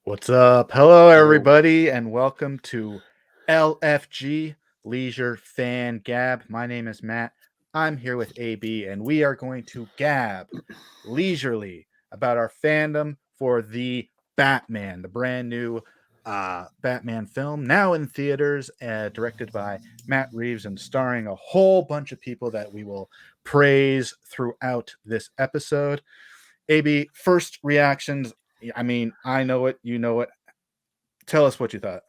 What's up? Hello, Hello. everybody, and welcome to LFG Leisure Fan Gab. My name is Matt. I'm here with AB, and we are going to gab leisurely about our fandom for the Batman, the brand new Batman film, now in theaters, directed by Matt Reeves and starring a whole bunch of people that we will praise throughout this episode. AB, first reactions. I mean, I know it, you know it. Tell us what you thought.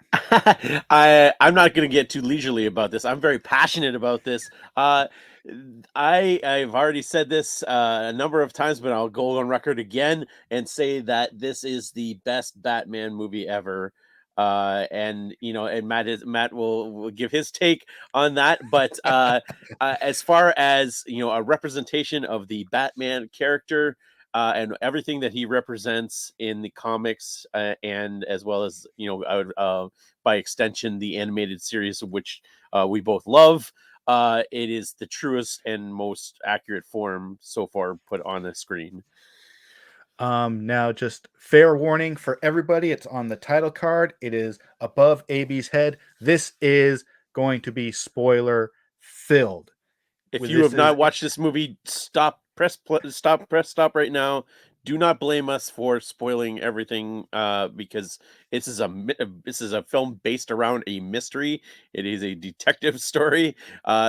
I'm not going to get too leisurely about this. I'm very passionate about this. I've already said this a number of times, but I'll go on record again and say that this is the best Batman movie ever. And Matt will give his take on that. But as far as a representation of the Batman character, and everything that he represents in the comics, and as well as by extension the animated series, which we both love. It is the truest and most accurate form so far put on a screen. Now just fair warning for everybody, it's on the title card. It is above AB's head. This is going to be spoiler filled. If With you this have is not watched this movie, stop right now. Do not blame us for spoiling everything, because this is a film based around a mystery. It is a detective story,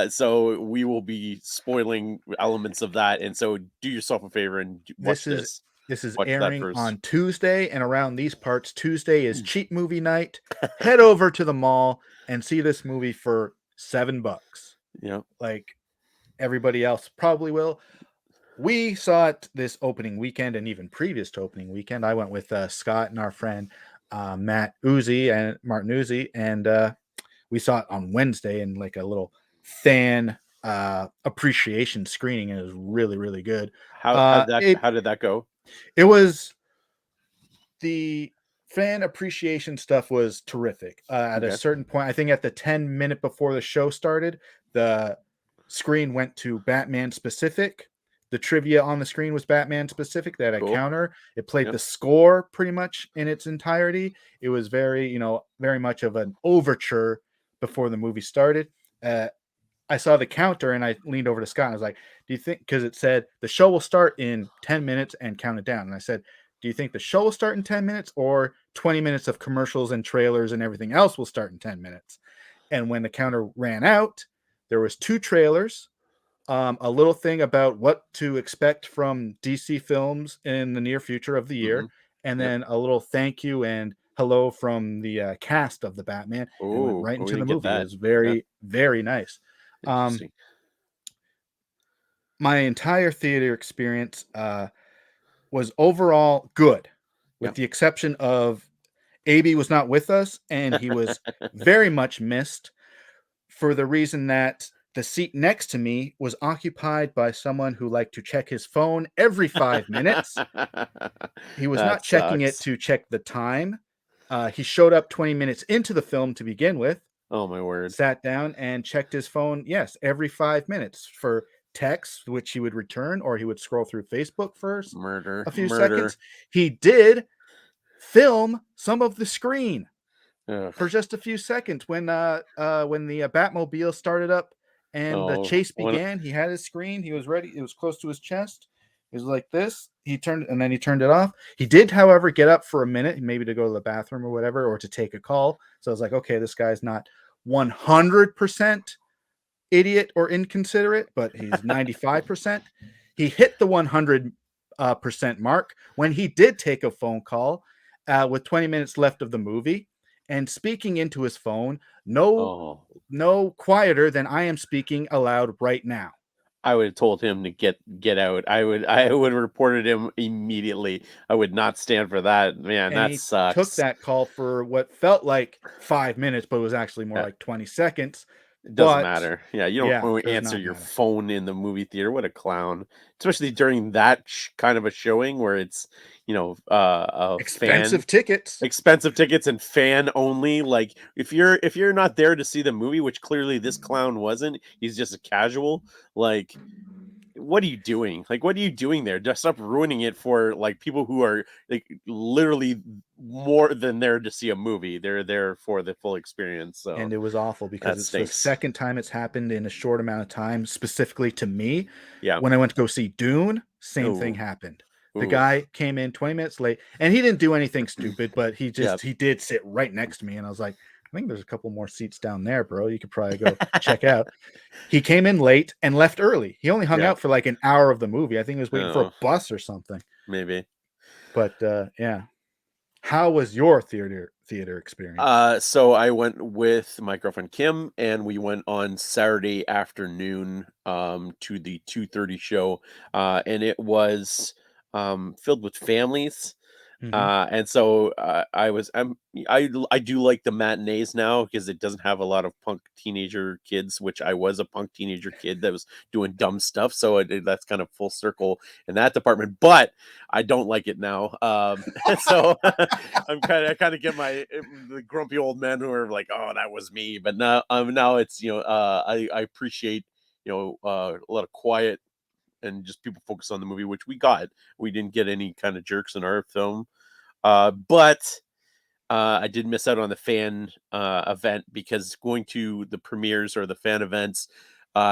so we will be spoiling elements of that. And so, do yourself a favor and this watch is this. this is Watch that airing first. on Tuesday, and around these parts, Tuesday is cheap movie night. Head over to the mall and see this movie for $7. Yeah. Like everybody else probably will. We saw it this opening weekend, and even previous to opening weekend. I went with Scott and our friend Matt Uzi and Martin Uzi, and we saw it on Wednesday in like a little fan appreciation screening, and it was really, really good. It How did that go? it was the fan appreciation stuff was terrific. At a Okay. certain point, I think at the 10-minute before the show started, the screen went to Batman specific. The trivia on the screen was Batman specific. They had a Cool. counter. It played Yeah. the score pretty much in its entirety. It was very, very much of an overture before the movie started. Uh, I saw the counter and I leaned over to Scott and I was like, "Do you think?" Because it said the show will start in 10 minutes and count it down. And I said, "Do you think the show will start in 10 minutes or 20 minutes of commercials and trailers and everything else will start in 10 minutes?" And when the counter ran out, there was two trailers, a little thing about what to expect from DC films in the near future of the Hmm. year, and Yep. then a little thank you and hello from the cast of the Batman, and went Oh, right we into the didn't get movie. It that. was Yeah. very, very nice. Um, Interesting. my entire theater experience was overall good, with Yep. the exception of AB was not with us, and he was very much missed for the reason that the seat next to me was occupied by someone who liked to check his phone every 5 minutes. He was That not checking it sucks. to check the time. He showed up 20 minutes into the film to begin with, Oh my word. sat down and checked his phone, yes, every 5 minutes for texts, which he would return, or he would scroll through Facebook first Murder. a few Murder. seconds. He did film some of the screen Ugh. for just a few seconds when the Batmobile started up and the Oh, chase began. He had his screen. He was ready. It was close to his chest. It was like this. He turned and then he turned it off. He did, however, get up for a minute, maybe to go to the bathroom or whatever, or to take a call. So I was like, okay, this guy's not 100% idiot or inconsiderate, but he's 95%. He hit the 100% mark when he did take a phone call with 20 minutes left of the movie and speaking into his phone, no, oh. no quieter than I am speaking aloud right now. I would have told him to get out. I would have reported him immediately. I would not stand for that. Man, And that he took sucks. that call for what felt like 5 minutes, but it was actually more Yeah. like 20 seconds. It doesn't But matter. Yeah, you don't yeah, really does answer not your matter. phone in the movie theater. What a clown. Especially during that kind of a showing where it's, a fan Expensive tickets. expensive tickets and fan only. Like if you're not there to see the movie, which clearly this clown wasn't, he's just a casual, like what are you doing? Like, what are you doing there? Just stop ruining it for like people who are like literally more than there to see a movie. They're there for the full experience. So And it was awful because that it's the stinks. second time it's happened in a short amount of time, specifically to me. Yeah. When I went to go see Dune, same thing Ooh. happened. The Ooh. guy came in 20 minutes late and he didn't do anything stupid, but Yeah. he did sit right next to me. And I was like, I think there's a couple more seats down there, bro. You could probably go check out. He came in late and left early. He only hung Yeah. out for like an hour of the movie. I think he was waiting for a Oh, bus or something. maybe. But yeah. How was your theater experience? So I went with my girlfriend Kim, and we went on Saturday afternoon to the 2:30 show, and it was filled with families. Mhm. And so I do like the matinees now because it doesn't have a lot of punk teenager kids, which I was a punk teenager kid that was doing dumb stuff. So that's kind of full circle in that department. But I don't like it now. So I kind of get the grumpy old men who are like, oh, that was me. But now it's I appreciate a lot of quiet and just people focus on the movie, which we got. We didn't get any kind of jerks in our film. But I did miss out on the fan event because going to the premieres or the fan events,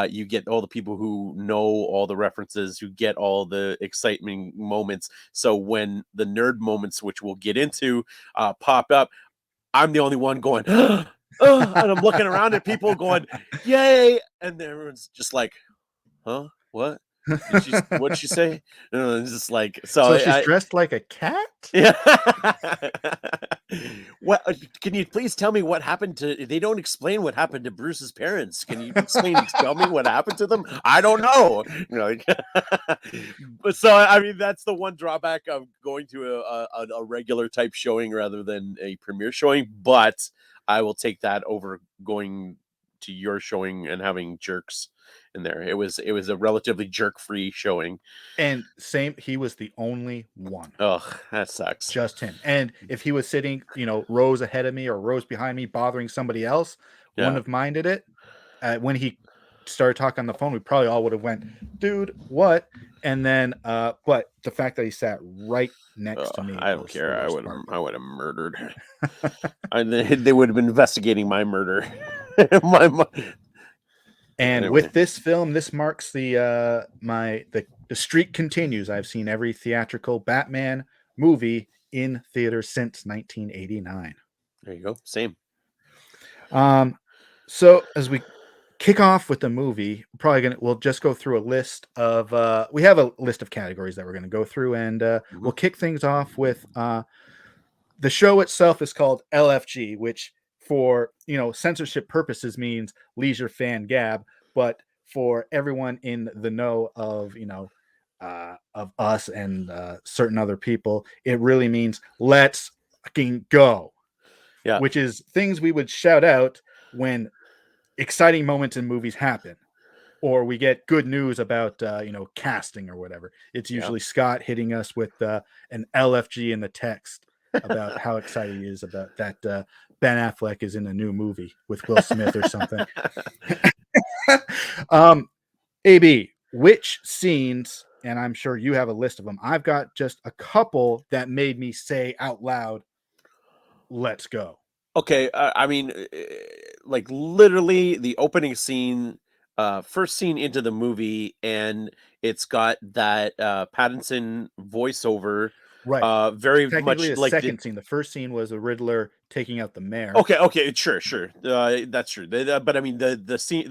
you get all the people who know all the references, who get all the excitement moments. So when the nerd moments, which we'll get into, pop up, I'm the only one going, oh, and I'm looking around at people going, yay. And everyone's just like, huh? What? What'd she say? It's just like, so So she's I dressed like a cat? yeah. What can you please tell me what happened to they don't explain what happened to Bruce's parents. Can you tell me what happened to them? I don't know. Like, but so I mean that's the one drawback of going to a regular type showing rather than a premiere showing, but I will take that over going to your showing and having jerks in there. It was a relatively jerk-free showing. And same, he was the only one. Ugh, that sucks. Just him. And if he was sitting, rows ahead of me or rows behind me bothering somebody else, wouldn't Yeah. have minded it. When he started talking on the phone, we probably all would have went, "Dude, what?" And then but the fact that he sat right next to me I don't was the care. I worst would part. I would have murdered. They would have been investigating my murder. my, And anyway. with this film, this marks the streak continues. I've seen every theatrical Batman movie in theaters since 1989. There you go. Same. So as we kick off with the movie, we'll just go through a list of we have a list of categories that we're gonna go through, and Mhm. we'll kick things off with the show itself is called LFG, which for censorship purposes means Leisure Fan Gab, but for everyone in the know of of us and certain other people, it really means let's fucking go, Yeah. which is things we would shout out when exciting moments in movies happen or we get good news about casting or whatever. It's Yeah. usually Scott hitting us with an LFG in the text about how excited he is about that Ben Affleck is in a new movie with Will Smith or something. um, AB, which scenes, and I'm sure you have a list of them. I've got just a couple that made me say out loud, "Let's go." Okay, I mean, like literally the opening scene, first scene into the movie, and it's got that Pattinson voiceover, Right. very Technically, much the like the second scene. The first scene was the Riddler taking out the mayor. okay, sure, that's true. But I mean, the scene,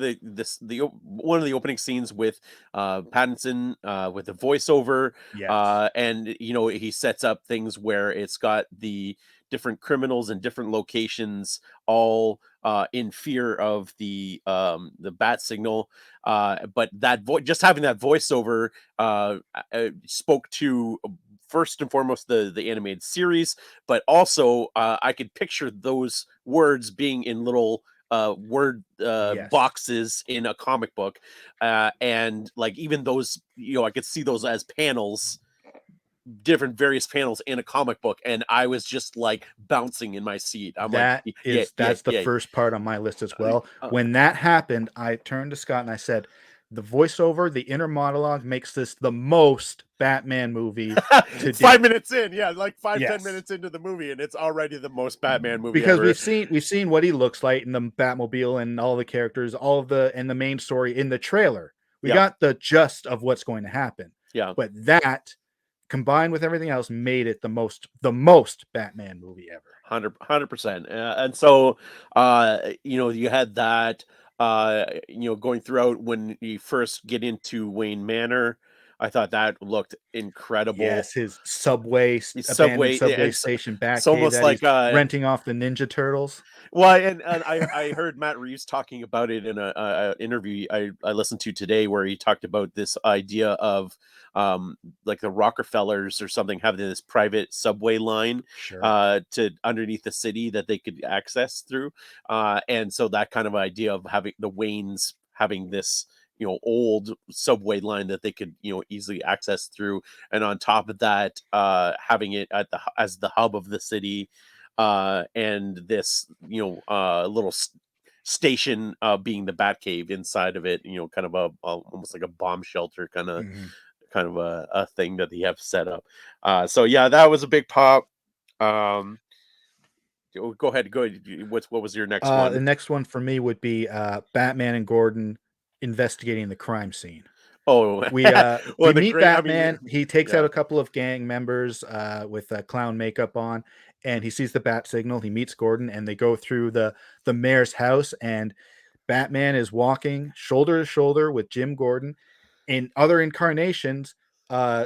one of the opening scenes with Pattinson with the voiceover, Yes. and he sets up things where it's got the different criminals in different locations, all in fear of the bat signal. But that just having that voiceover spoke to first and foremost the animated series, but also I could picture those words being in little word Yes. boxes in a comic book, and like even those, I could see those as panels, different various panels in a comic book, and I was just like bouncing in my seat. I'm like, yeah, That's the yeah. first part on my list as Uh, well. uh, When that happened, I turned to Scott and I said, the voiceover, the inner monologue makes this the most Batman movie to 5 minutes in, yeah, like 5-10 Yes, minutes into the movie, and it's already the most Batman movie because ever. we've seen what he looks like in the Batmobile and all the characters, all of the main story in the trailer. We Yeah, got the gist of what's going to happen, yeah. but that combined with everything else made it the most Batman movie ever. 100%. And so, you had that, going throughout when you first get into Wayne Manor. I thought that looked incredible. Yes, his subway, abandoned Subway, subway station it's Batcave almost that he's like renting off the Ninja Turtles. well, and I heard Matt Reeves talking about it in a interview I listened to today, where he talked about this idea of like the Rockefellers or something having this private subway line Sure. to underneath the city that they could access through, and so that kind of idea of having the Waynes having this old subway line that they could easily access through, and on top of that having it at the as the hub of the city, and this little station being the Batcave inside of it, kind of almost like a bomb shelter Mhm. kind of a thing that they have set up. So yeah, that was a big pop. um go ahead. What was your next The one? next one for me would be Batman and Gordon investigating the crime scene. Oh, We well, the meet great, I mean, Batman. He takes out yeah, a couple of gang members with clown makeup on, and he sees the bat signal. He meets Gordon, and they go through the mayor's house. And Batman is walking shoulder to shoulder with Jim Gordon. In other incarnations,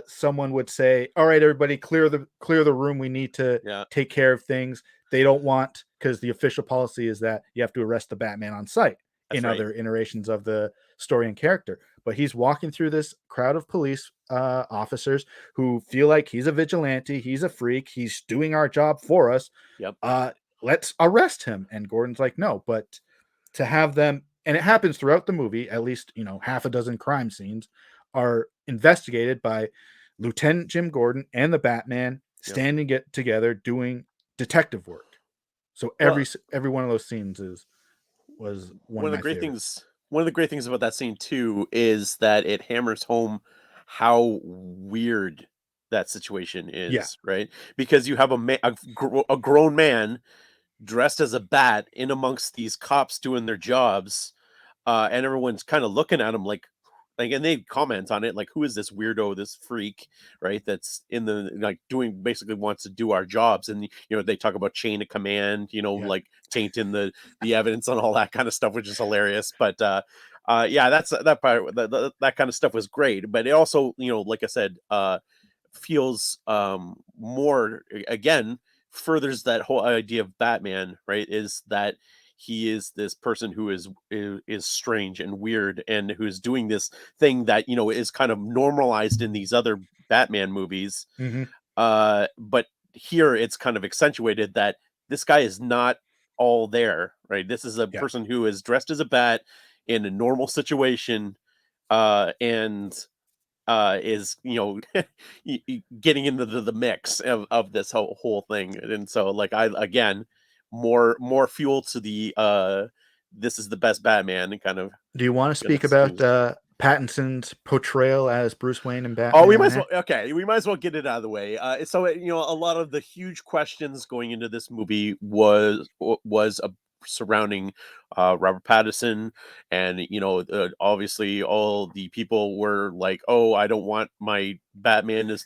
someone would say, "All right, everybody, clear the room. We need to yeah, take care of things." They don't want, because the official policy is that you have to arrest the Batman on sight. that's In right. other iterations of the story and character, but he's walking through this crowd of police officers who feel like he's a vigilante, he's a freak, he's doing our job for us. Yep. Uh, let's arrest him. And Gordon's like, no, but to have them, and it happens throughout the movie, at least, half a dozen crime scenes are investigated by Lieutenant Jim Gordon and the Batman Yep. standing it together doing detective work. So Well, every one of those scenes is was one one of of the my great favorites. things one of the great things about that scene too is that it hammers home how weird that situation Yeah, is, right? Because you have a grown man dressed as a bat in amongst these cops doing their jobs, and everyone's kind of looking at him like, and they comment on it like, who is this weirdo, this freak, right? That's in the like doing basically wants to do our jobs, and they talk about chain of command, yeah. like tainting the evidence and all that kind of stuff, which is hilarious. But yeah, that's that part. That kind of stuff was great, but it also, like I said, feels more again furthers that whole idea of Batman, right? Is that he is this person who is strange and weird, and who's doing this thing that is kind of normalized in these other Batman movies. Mhm. But here it's kind of accentuated that this guy is not all there, right? This is a Yeah. person who is dressed as a bat in a normal situation, and is getting into the mix of this whole thing. And so like I again, more fuel to the this is the best Batman and Do you wanna kind speak of about, swings. Pattinson's portrayal as Bruce Wayne and Oh, we Batman might in as well. that? Okay, we might as well get it out of the way. So a lot of the huge questions going into this movie was surrounding Robert Pattinson, and obviously all the people were like, "Oh, I don't want my Batman to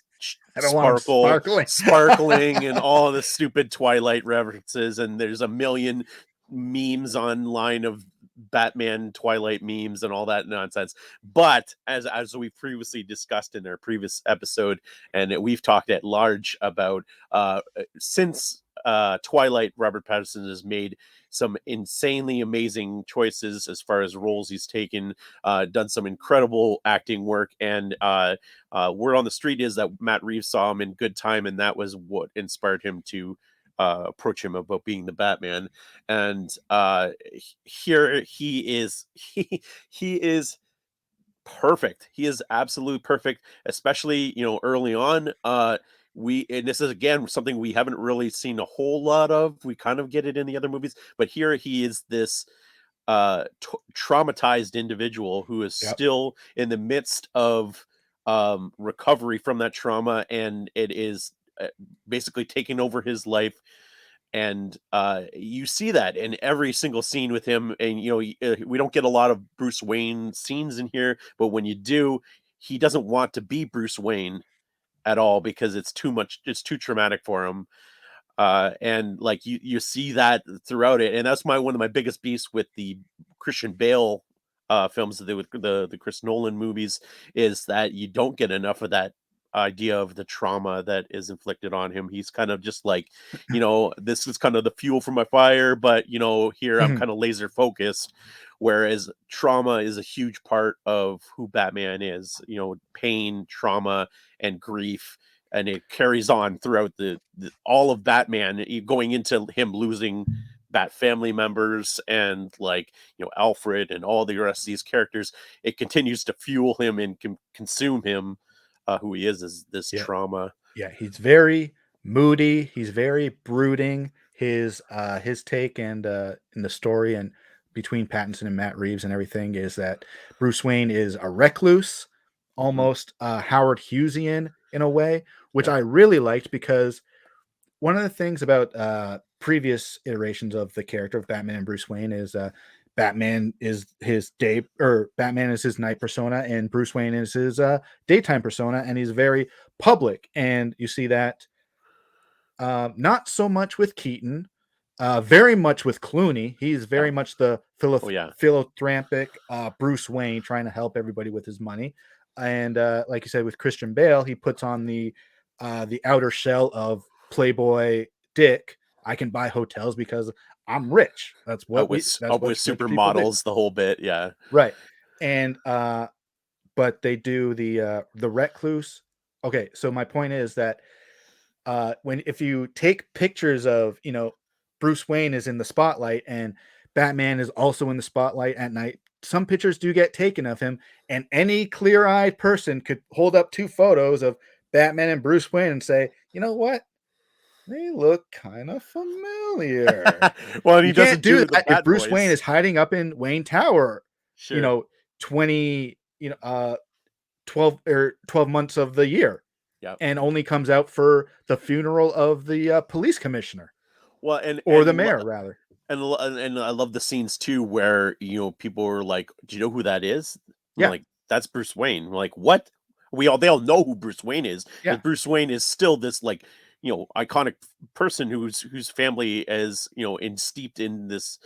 I don't want him sparkling. sparkling, and all the stupid Twilight references." And there's a million memes online of Batman Twilight memes and all that nonsense. But as we previously discussed in our previous episode, and we've talked at large about, since Twilight, Robert Pattinson has made some insanely amazing choices as far as roles he's taken, done some incredible acting work, and word on the street is that Matt Reeves saw him in Good Time, and that was what inspired him to approach him about being the Batman. And here he is, he is perfect. He is absolutely perfect, especially, early on. And this is again something we haven't really seen a whole lot of. We kind of get it in the other movies, but here he is this traumatized individual who is Yep. still in the midst of recovery from that trauma, and it is basically taking over his life. And you see that in every single scene with him. And we don't get a lot of Bruce Wayne scenes in here, but when you do, he doesn't want to be Bruce Wayne at all because it's too much, it's too traumatic for him. And like you see that throughout it, and that's one of my biggest beasts with the Christian Bale films, the Chris Nolan movies, is that you don't get enough of that idea of the trauma that is inflicted on him. He's kind of just like, this is kind of the fuel for my fire, but here I'm Mhm. kind of laser focused. Whereas trauma is a huge part of who Batman is, pain, trauma, and grief, and it carries on throughout all of Batman, going into him losing Bat family members, and like Alfred and all the rest of these characters. It continues to fuel him and consume him. Who he is this Yeah. trauma. Yeah, he's very moody, he's very brooding. His take and in the story and between Pattinson and Matt Reeves and everything is that Bruce Wayne is a recluse, Hmm. almost Howard Hughesian in a way, which Yeah. I really liked because one of the things about previous iterations of the character of Batman and Bruce Wayne is Batman is his day or Batman is his night persona and Bruce Wayne is his daytime persona, and he's very public. And you see that not so much with Keaton, very much with Clooney. He's Yeah. very much the Oh yeah. philanthropic Bruce Wayne trying to help everybody with his money. And like you said, with Christian Bale, he puts on the outer shell of Playboy Dick. I can buy hotels because I'm rich. That's Up what with rich people do. supermodels, the whole bit. Yeah. Right. And but they do the recluse. Okay, so my point is that when if you take pictures of Bruce Wayne is in the spotlight and Batman is also in the spotlight at night, some pictures do get taken of him, and any clear-eyed person could hold up two photos of Batman and Bruce Wayne and say, you know what, they look kind of familiar. Well, and he You can't doesn't do do the that if Bat Bruce Wayne Boys. is hiding up in Wayne Tower, you Sure. know 20 12 months of the year, Yeah. and only comes out for the funeral of the police commissioner Well, or the mayor, rather. and I love the scenes too where people were like, "Do you know who that is?" I'm Yeah, like, "That's Bruce Wayne." We're like, "What?" They all know who Bruce Wayne is, yeah, because Bruce Wayne is still this like iconic person whose family is steeped in this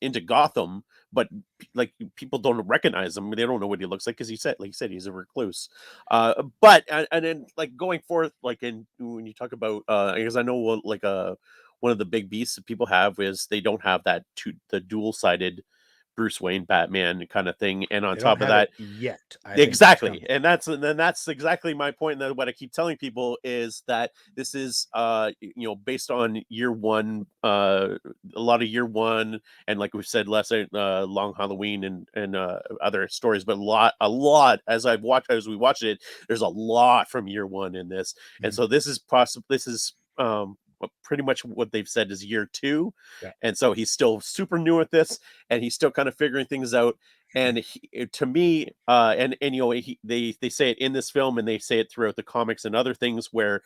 into Gotham, but like people don't recognize him. They don't know what he looks like because like you said, he's a recluse. But and then like going forth, like when you talk about because I know like one of the big beasts that people have is they don't have the dual-sided Bruce Wayne Batman kind of thing. And on they don't top of have it that, yet. I think it's exactly. coming. And that's exactly my point. That what I keep telling people is that this is based on year one, a lot of year one, and like we said last night, Long Halloween and other stories, but a lot as we watched it, there's a lot from year one in this. And Mhm. so this is pretty much what they've said is year two. Yeah. And so he's still super new at this, and he's still kind of figuring things out. And to me, and they say it in this film, and they say it throughout the comics and other things, where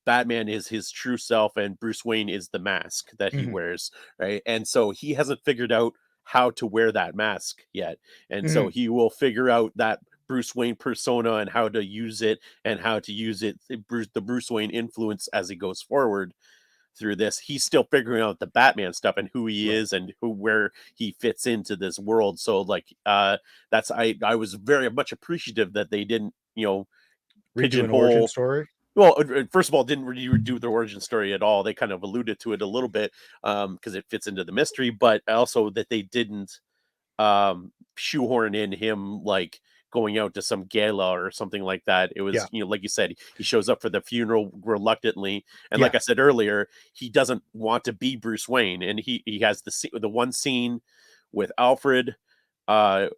Batman is his true self and Bruce Wayne is the mask that he Mhm. wears, right? And so he hasn't figured out how to wear that mask yet, and so Mhm. he will figure out that Bruce Wayne persona and how to use it, and how to use it, the Bruce Wayne influence, as he goes forward through this. He's still figuring out the Batman stuff and who he Right. is and where he fits into this world. So like that's I was very much appreciative that they didn't, Redo an origin pigeonhole. story. Well, first of all, didn't really do the origin story at all. They kind of alluded to it a little bit because it fits into the mystery, but also that they didn't shoehorn in him like going out to some gala or something like that. It was, Yeah. like you said, he shows up for the funeral reluctantly, and like Yeah. I said earlier, he doesn't want to be Bruce Wayne, and he has the one scene with Alfred, uh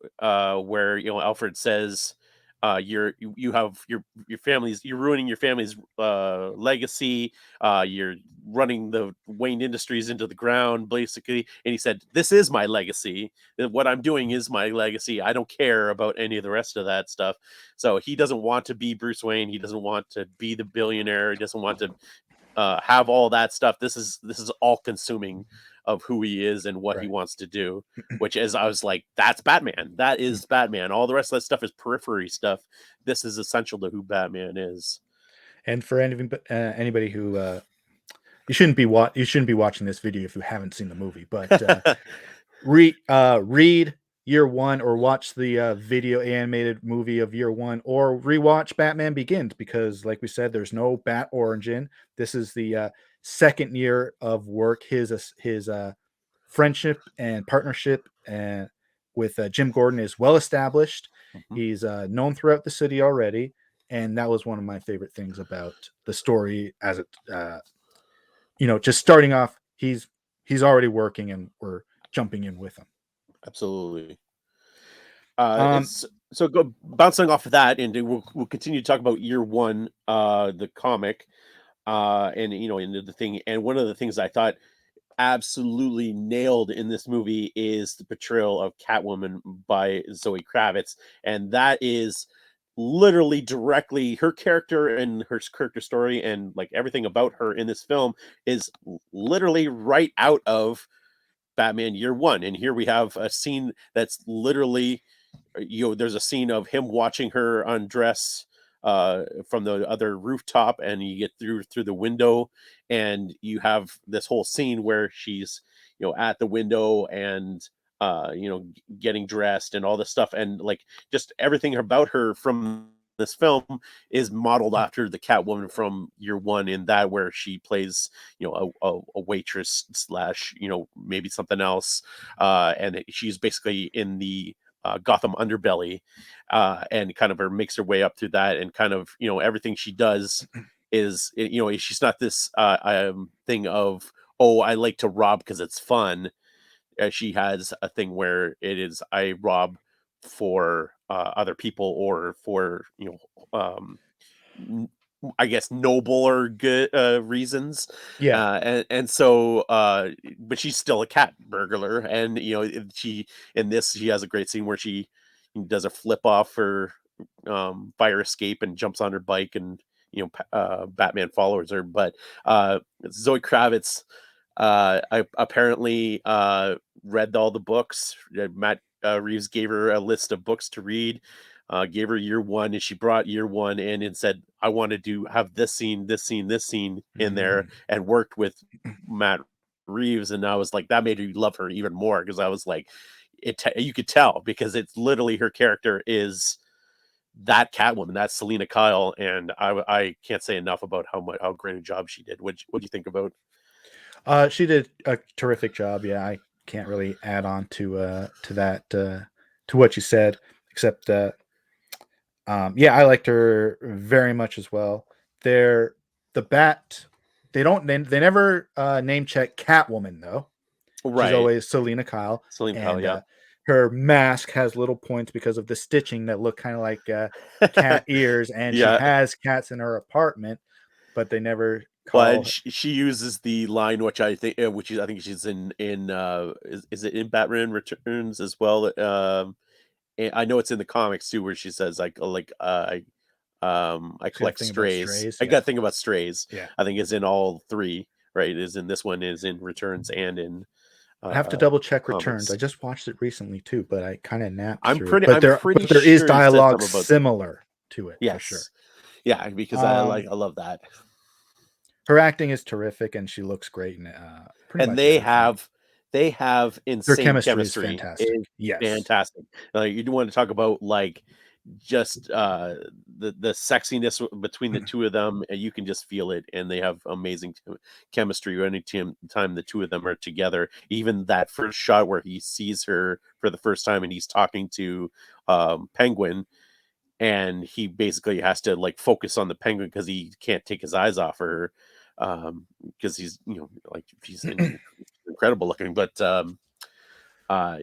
where Alfred says, you have your family's, you're ruining your family's legacy. You're running the Wayne Industries into the ground, basically. And he said, "This is my legacy. What I'm doing is my legacy. I don't care about any of the rest of that stuff." So he doesn't want to be Bruce Wayne. He doesn't want to be the billionaire. He doesn't want to have all that stuff. This is all consuming of who he is and what he Right. wants to do. Which is, I was like, that's Batman. That is Batman. All the rest of that stuff is periphery stuff. This is essential to who Batman is. And for anybody who you shouldn't be watching this video if you haven't seen the movie, but read Year One or watch the video animated movie of Year One or rewatch Batman Begins because, like we said, there's no Bat origin. This is the second year of work. His friendship and partnership and with Jim Gordon is well established. Mhm. He's known throughout the city already, and that was one of my favorite things about the story. As it, just starting off, he's already working, and we're jumping in with him. Absolutely. Um, It's so go bouncing off of that, and we'll continue to talk about Year One, the comic, and into the thing. And one of the things I thought absolutely nailed in this movie is the portrayal of Catwoman by Zoe Kravitz, and that is literally directly her character and her character story and like everything about her in this film is literally right out of Batman Year One. And here we have a scene that's literally, there's a scene of him watching her undress from the other rooftop, and you get through the window, and you have this whole scene where she's at the window and getting dressed and all this stuff, and like just everything about her from this film is modeled after the Catwoman from Year One, in that where she plays a waitress slash maybe something else, and she's basically in the Gotham underbelly, and kind of her makes her way up through that, and kind of everything she does is she's not this thing of, oh, I like to rob because it's fun. She has a thing where it is, I rob for other people, or for n- I guess noble or good reasons. yeah, And so but she's still a cat burglar, and she, in this, she has a great scene where she does a flip off for fire escape and jumps on her bike, and Batman follows her. But Zoe Kravitz, I apparently read all the books. Matt Reeves gave her a list of books to read, gave her Year One, and she brought Year One in and said, "I want to have this scene, this scene, this scene in there," Mhm. and worked with Matt Reeves. And I was like, that made me love her even more, because I was like, you could tell, because it's literally, her character is that Catwoman, that's Selena Kyle, and I can't say enough about how great a job she did. What do you think about? She did a terrific job. Yeah, I can't really add on to that to what you said, except yeah, I liked her very much as well. They're the Bat. They never name check Catwoman though. She's Right, always Selena Kyle, Selena Kyle, and yeah. her mask has little points because of the stitching that look kind of like cat ears, and she Yeah. has cats in her apartment, but they never Well, and call. she uses the line, which I think, I think she's in is it in Batman Returns as well? And I know it's in the comics too, where she says I She's got a collect thing about strays. strays. I Yeah, got to think about strays. yeah. I think it's in all three, right? It is in this one, is in Returns, and in I have to uh double check returns. comics. I just watched it recently too, but I kind of napped through it. But I'm there, pretty but there is sure he said dialogue something about that. similar to it for sure. Yes. Yeah, because Um, I love that. her acting is terrific, and she looks great in pretty And much everything. they have Their insane chemistry is chemistry. It fantastic. is Yes, fantastic. You do want to talk about, like, just the sexiness between the two of them, and you can just feel it, and they have amazing chemistry any time the two of them are together. Even that first shot where he sees her for the first time, and he's talking to Penguin, and he basically has to like focus on the Penguin because he can't take his eyes off her, because he's like, she's incredible looking. But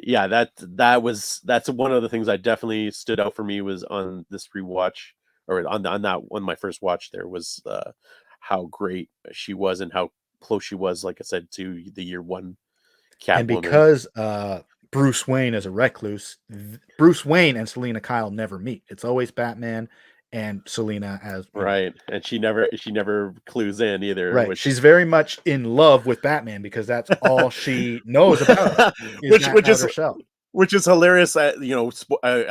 Yeah, that's one of the things that definitely stood out for me was on this rewatch, or on that on my first watch. There was how great she was and how close she was, like I said, to the year one And Catwoman. because Bruce Wayne is a recluse, Bruce Wayne and Selena Kyle never meet. It's always Batman and Selena as Right, and she never clues in either, right. which She's very much in love with Batman because that's all she knows about him is which that which is outer shell. which is hilarious. I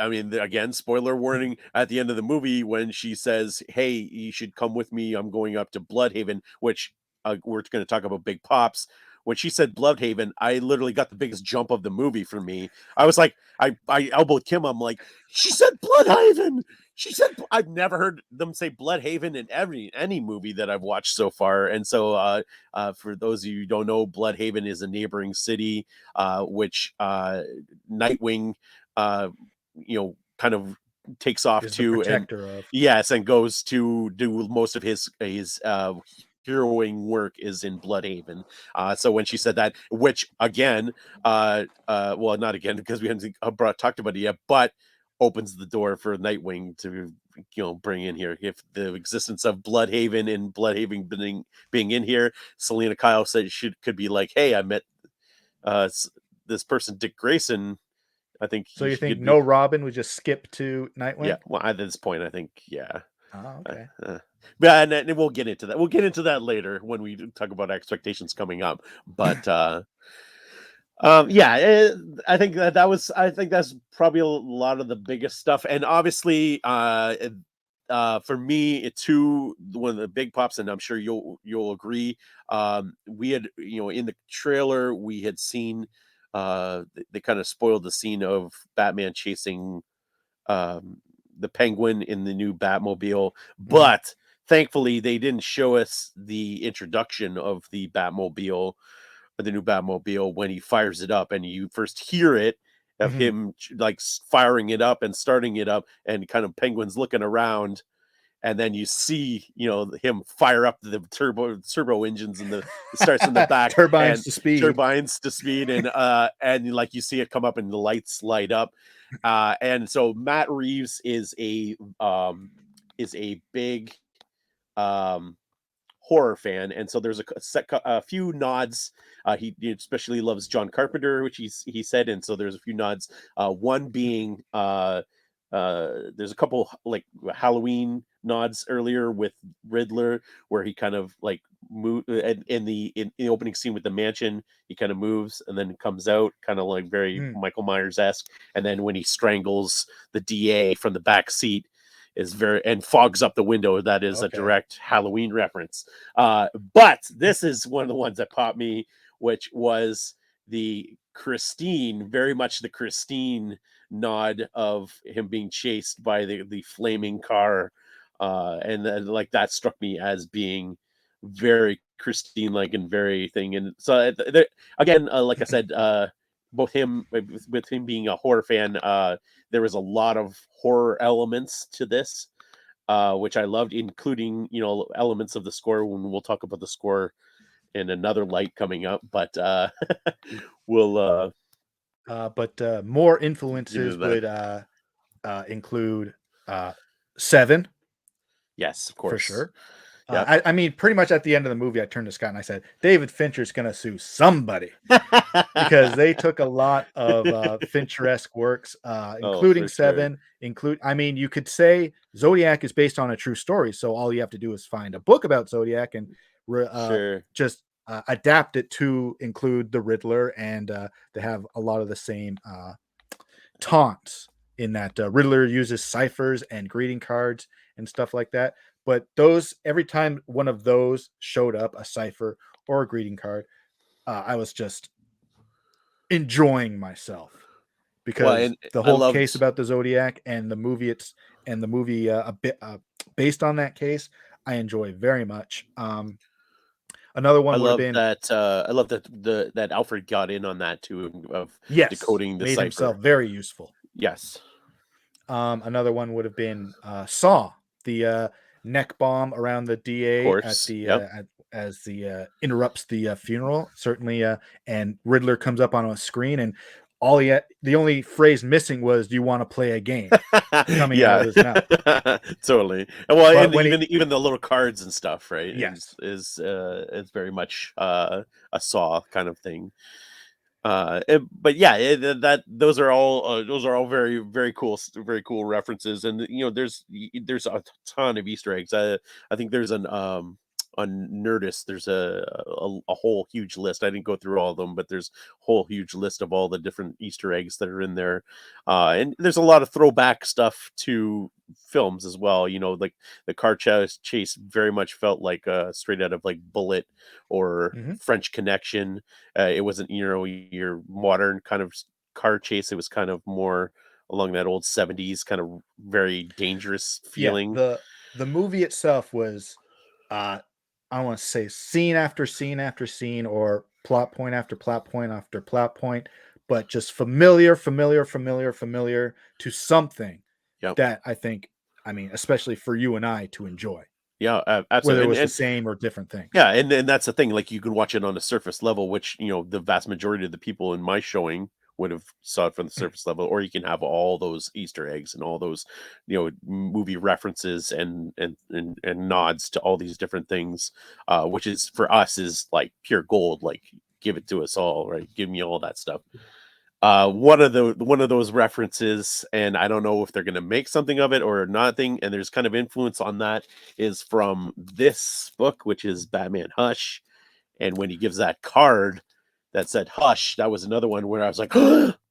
mean, again, spoiler warning at the end of the movie when she says, "Hey, you should come with me. I'm going up to Bloodhaven," which we're going to talk about Big Pops. When she said Bloodhaven, I literally got the biggest jump of the movie for me. I was like, I elbowed Kim. I'm like, she said Bloodhaven. She said, I've never heard them say Bloodhaven in any movie that I've watched so far. And so, for those of you who don't know, Bloodhaven is a neighboring city, which Nightwing, uh, kind of takes off Is the to, and protector of. yes, and goes to do most of his heroing work is in Bloodhaven. So when she said that, which again, well, not again because we haven't talked about it yet, but opens the door for Nightwing to bring in here. If the existence of Bloodhaven and Bloodhaven being in here, Selena Kyle said could be like, hey, I met uh this person Dick Grayson. I think So you he think could no be. Robin would just skip to Yeah, Nightwing? well, at this point, I think, yeah. Oh, Uh, okay. uh, but and we'll get into that. We'll get into that later when we talk about expectations coming up. But yeah, I think that's probably a lot of the biggest stuff. And obviously, for me, it too one of the big pops, and I'm sure you'll agree. We had in the trailer we had seen they kind of spoiled the scene of Batman chasing the Penguin in the new Batmobile, Mhm. but thankfully they didn't show us the introduction of the new Batmobile when he fires it up, and you first hear it of Mhm. him like firing it up and starting it up, and kind of Penguin's looking around, and then you see him fire up the turbo engines, and it starts in the back Turbines and to speed. turbines to speed, and like you see it come up and the lights light up, and so Matt Reeves is a big um horror fan, and so there's a few nods. He especially loves John Carpenter, which he said, and so there's a few nods. One being there's a couple like Halloween nods earlier with Riddler, where he kind of like move in the opening scene with the mansion. He kind of moves and then comes out, kind of like very Mm, Michael Myers esque. And then when he strangles the DA from the back seat, is very and fogs up the window. That is a okay. direct Halloween reference. But this is one of the ones that popped me, which was the Christine, very much the Christine nod of him being chased by the flaming car, and then like that struck me as being very Christine like and very thing. And so again, like I said, both him with him being a horror fan, there was a lot of horror elements to this, which I loved, including elements of the score. When we'll talk about the score in another light coming up, but we'll But more get into influences that. would include uh, Seven Yes, of for course. sure. Yep. I mean, pretty much at the end of the movie, I turned to Scott and I said, David Fincher's going to sue somebody because they took a lot of Fincher-esque works, Oh, including for sure. Seven. I mean, you could say Zodiac is based on a true story, so all you have to do is find a book about Zodiac and Sure. just adapt it to include the Riddler, and they have a lot of the same taunts in that Riddler uses ciphers and greeting cards and stuff like that. But those every time one of those showed up, a cipher or a greeting card, I was just enjoying myself Well, because and the I whole case loved about the Zodiac and the movie a bit based on that case, I enjoy very much. Another one would have been I love that that Alfred got in on that too of yes, decoding the made himself cipher. very useful. Yes. Another one would have been Saw, the neck bomb around the Of DA at course. the Yep. as the interrupts the funeral. Certainly, and Riddler comes up on a screen, and the only phrase missing was, "Do you want to play a game?" coming out of Yeah, his mouth. totally. Well, But and when he even the little cards and stuff, right? yes. Is very much a Saw kind of thing. But yeah, that those are all very cool, very cool references, and you know, there's a ton of Easter eggs. I think there's an on Nerdist, there's a whole huge list. I didn't go through all of them, but there's a whole huge list of all the different Easter eggs that are in there, and there's a lot of throwback stuff to films as well. You know, like the car chase very much felt like straight out of like Bullet or Mhm. French Connection. It wasn't, you know, your modern kind of car chase. It was kind of more along that old 70s kind of very dangerous Yeah, feeling. the movie itself was, uh, I don't wanna say scene after scene after scene or plot point after plot point after plot point, but just familiar to something Yep. that I mean, especially for you and I to enjoy, Yeah, whether absolutely. it was the same or different things. Yeah, and that's the thing. Like you can watch it on a surface level, which, you know, the vast majority of the people in my showing would have saw it from the Mm, surface level, or you can have all those Easter eggs and all those, you know, movie references and nods to all these different things, which is for us is like pure gold. Like give it to us all, right? Give me all that stuff. One of those references, and I don't know if they're going to make something of it or nothing, and there's kind of influence on that, is from this book, which is Batman Hush. And when he gives that card that said Hush, that was another one where I was like,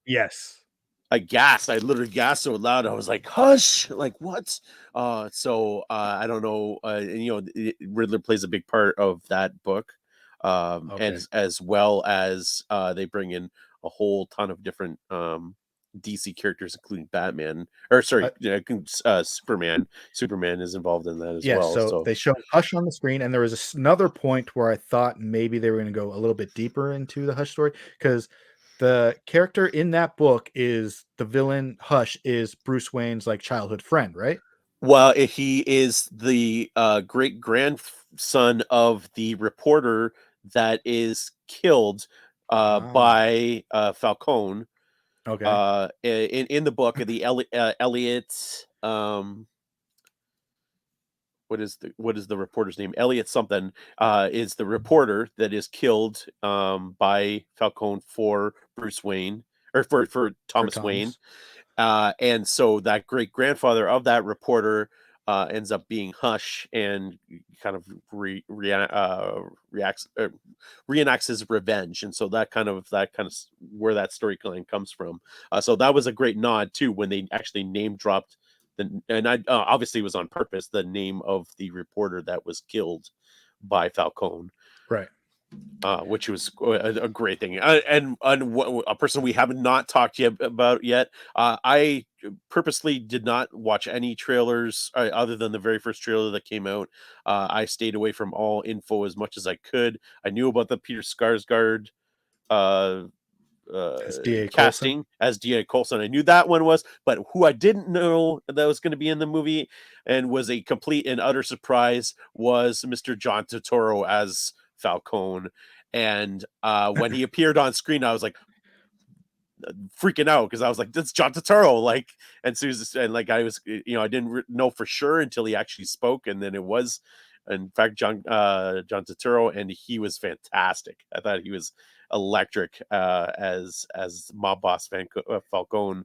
yes. I gasped. I literally gasped so loud. I was like, "Hush!" Like what? I don't know. And, you know, Riddler plays a big part of that book, Okay. as well as they bring in a whole ton of different DC characters, including Batman. Or Uh, sorry, Superman. Superman is involved in that as yeah, well. so So they showed Hush on the screen, and there was another point where I thought maybe they were gonna go a little bit deeper into the Hush story because the character in that book is the villain. Hush is Bruce Wayne's, like, childhood friend, right? well, he is the great grandson of the reporter that is killed Ah, by Falcone okay. in the book of the Elliot. What is the reporter's name? Elliot something is the reporter that is killed by Falcone for Bruce Wayne or for For Thomas Wayne. Thomas. And so that great grandfather of that reporter ends up being Hush and kind of reacts reenacts his revenge, and so that kind of where that storyline comes from. So that was a great nod too when they actually name dropped and I obviously it was on purpose, the name of the reporter that was killed by Falcone, Right. which was a great thing. A person we have not talked yet about yet. I purposely did not watch any trailers other than the very first trailer that came out. I stayed away from all info as much as I could. I knew about the Peter Skarsgård uh, As D.A. Coulson. casting as D.A. Coulson. I knew that one was, but who I didn't know that was going to be in the movie and was a complete and utter surprise was Mr. John Turturro as Falcone. And when he appeared on screen, I was like freaking out because I was like, "That's John Turturro!" Like, and Susan, and like I was, you know, I didn't know for sure until he actually spoke, and then it was, in fact, John Turturro, and he was fantastic. I thought he was electric as mob boss Falcone,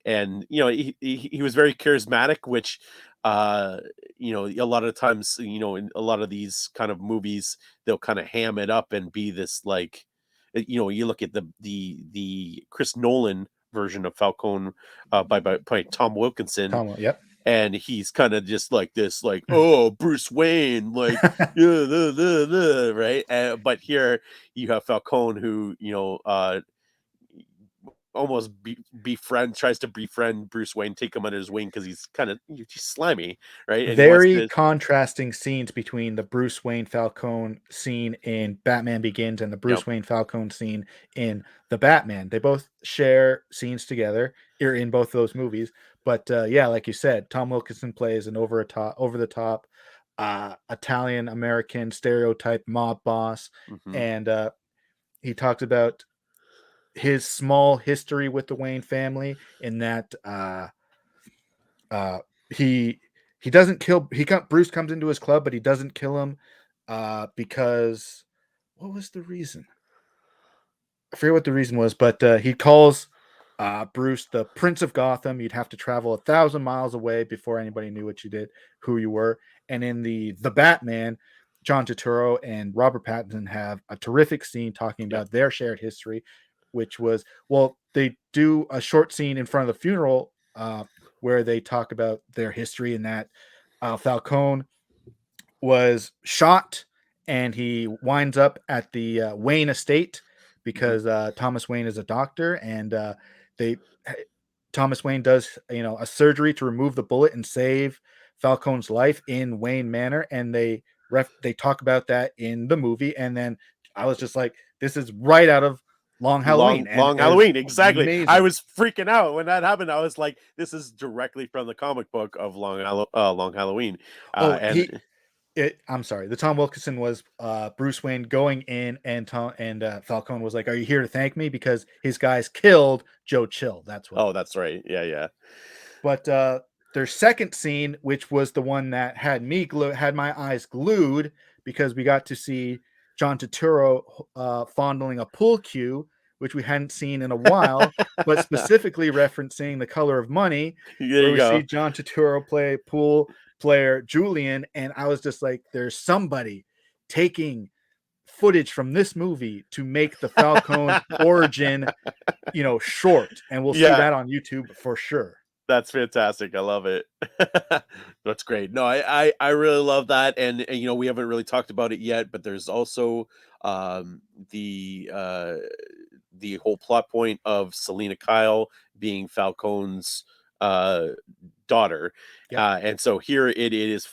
and you know he was very charismatic, which uh you know a lot of times you know in a lot of these kind of movies they'll kind of ham it up and be this like you know you look at the Chris Nolan version of Falcone by Tom Wilkinson, Tom, yep. and he's kind of just like this like oh Bruce Wayne like yeah right, but here you have Falcone who you know almost befriend tries to befriend Bruce Wayne, take him under his wing because he's slimy, right? And he wants Very to, contrasting scenes between the Bruce Wayne Falcone scene in Batman Begins and the yep, Bruce Wayne Falcone scene in The Batman. They both share scenes together or in both of those movies. But yeah, like you said, Tom Wilkinson plays an over the top Italian American stereotype mob boss, hmm and he talks about his small history with the Wayne family, in that uh, he he doesn't kill. Bruce comes into his club, but he doesn't kill him because what was the reason? I forget what the reason was, but he calls Bruce the Prince of Gotham. You'd have to travel 1,000 miles away before anybody knew what you did, who you were. And in the Batman, John Turturro and Robert Pattinson have a terrific scene talking Yep. about their shared history, which was, well, they do a short scene in front of the funeral where they talk about their history, and that Falcone was shot and he winds up at the Wayne estate Mhm. because Thomas Wayne is a doctor, and they Thomas Wayne does a surgery to remove the bullet and save Falcone's life in Wayne Manor, and they talk about that in the movie. And then I was just like, this is right out of Long Halloween, and Long it was Halloween, exactly. I amazing. was freaking out when that happened. I was like, "This is directly from the comic book of Long Halloween," Oh, and I'm sorry. The Tom Wilkinson was Bruce Wayne going in, and Falcone was like, "Are you here to thank me because his guys killed Joe Chill?" That's what it oh, was. that's right, yeah. But their second scene, which was the one that had my eyes glued, because we got to see John Turturro fondling a pool cue, which we hadn't seen in a while, but specifically referencing The Color of Money, There where you we see go. John Turturro play pool player Julian, and I was just like, "There's somebody taking footage from this movie to make the Falcone origin, short," and we'll see Yeah, that on YouTube for sure. that's fantastic. I love it. That's great. No, I really love that, and we haven't really talked about it yet, but there's also um, the uh, the whole plot point of Selena Kyle being Falcone's uh, daughter, Yep. and so here it is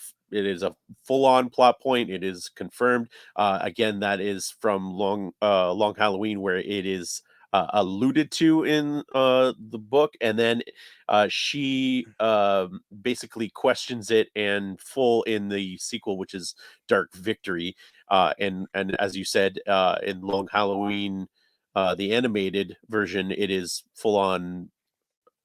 a full on plot point. It is confirmed. Again, that is from Long Halloween, where it is alluded to in the book, and then she basically questions it and full in the sequel, which is Dark Victory. And as you said, in Long Halloween, the animated version, it is full on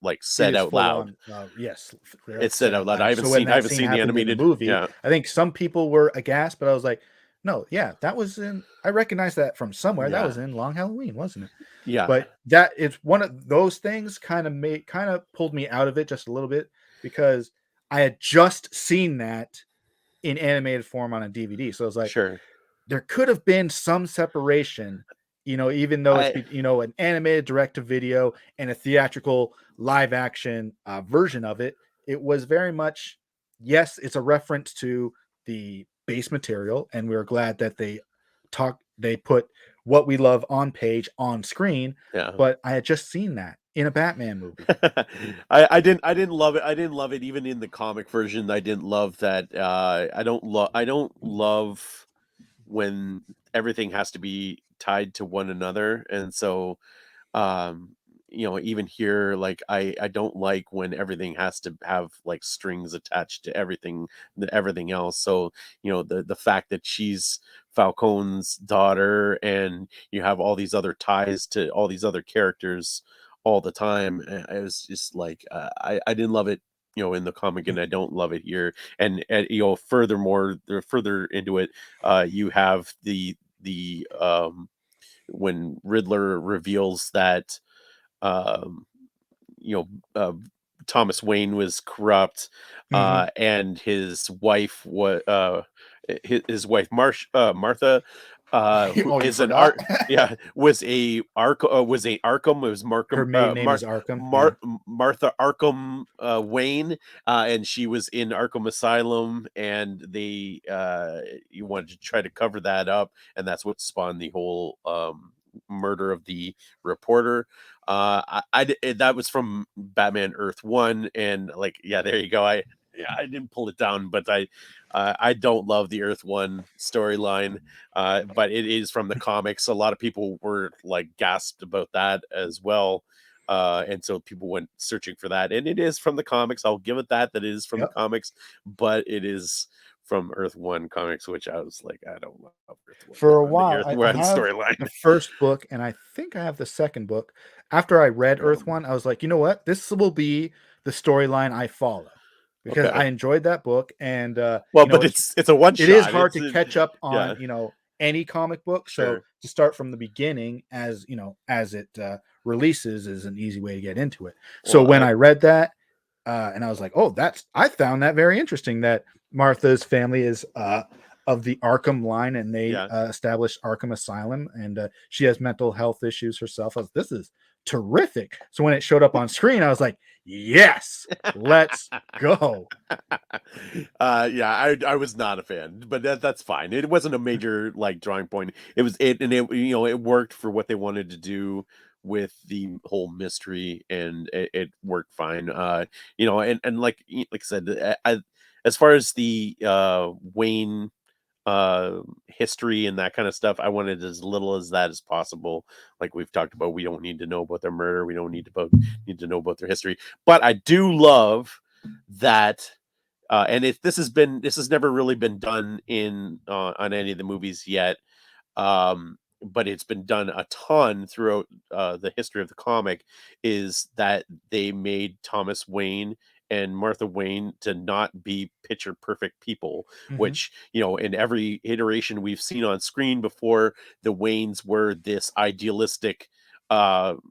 like It said is out full loud. on, yes, It's said said out out loud. loud. So when I that haven't scene seen the happened in the animated. movie, Yeah, I think some people were aghast, but I was like, no, yeah, that was I recognize that from somewhere. That was yeah, in Long Halloween, wasn't it? yeah, But that is one of those things kind of pulled me out of it just a little bit, because I had just seen that in animated form on a DVD. So I was like, sure. there could have been some separation, even though I an animated direct to video and a theatrical live action version of it. It was very much, yes, it's a reference to the base material, and we are glad that they put what we love on page on screen. Yeah. But I had just seen that in a Batman movie. I didn't love it. I didn't love it even in the comic version. I didn't love that. I don't love when everything has to be tied to one another, and so um even here, like I don't like when everything has to have like strings attached to everything else. So the fact that she's Falcone's daughter, and you have all these other ties to all these other characters all the time, I was just like, I didn't love it in the comic, and I don't love it here. And furthermore, further into it, you have the when Riddler reveals that um, you know, Thomas Wayne was corrupt, Mhm. and his wife was his wife Martha, who Oh, you is an forgot? art yeah was a Arkham. It was Her Markham maiden name is Arkham. Yeah. Martha Arkham Wayne, and she was in Arkham Asylum, and they you wanted to try to cover that up, and that's what spawned the whole murder of the reporter. That was from Batman Earth One, and like, yeah, there you go. I didn't pull it down, but I don't love the Earth One storyline, but it is from the comics. A lot of people were like gasped about that as well, and so people went searching for that, and it is from the comics. I'll give it that it is from the Yep. comics, but it is from Earth One comics, which I was like, I don't love Earth One. For a The while, Earth I One have the storyline. first book, and I think I have the second book. After I read Yeah. Earth One, I was like, you know what? This will be the storyline I follow because Okay. I enjoyed that book, and Well, but it's a one it is shot. hard to catch up Yeah, on any comic book. So sure. to start from the beginning, as it releases, is an easy way to get into it. So Well, when I read that, and I was like, oh, I found that very interesting that Martha's family is of the Arkham line, and they yeah. established Arkham Asylum, and she has mental health issues herself. This is terrific. So when it showed up on screen, I was like, yes, let's go. Yeah, I was not a fan, but that's fine. It wasn't a major like drawing point. It was it, and it worked for what they wanted to do with the whole mystery, and it worked fine. And like I said, as far as the Wayne history and that kind of stuff, I wanted as little as that as possible. Like we've talked about, we don't need to know about their murder, we don't need to know about their history, but I do love that. And this has never really been done in on any of the movies yet, but it's been done a ton throughout the history of the comic, is that they made Thomas Wayne and Martha Wayne to not be picture perfect people, Mhm. which, in every iteration we've seen on screen before, the Waynes were this idealistic couple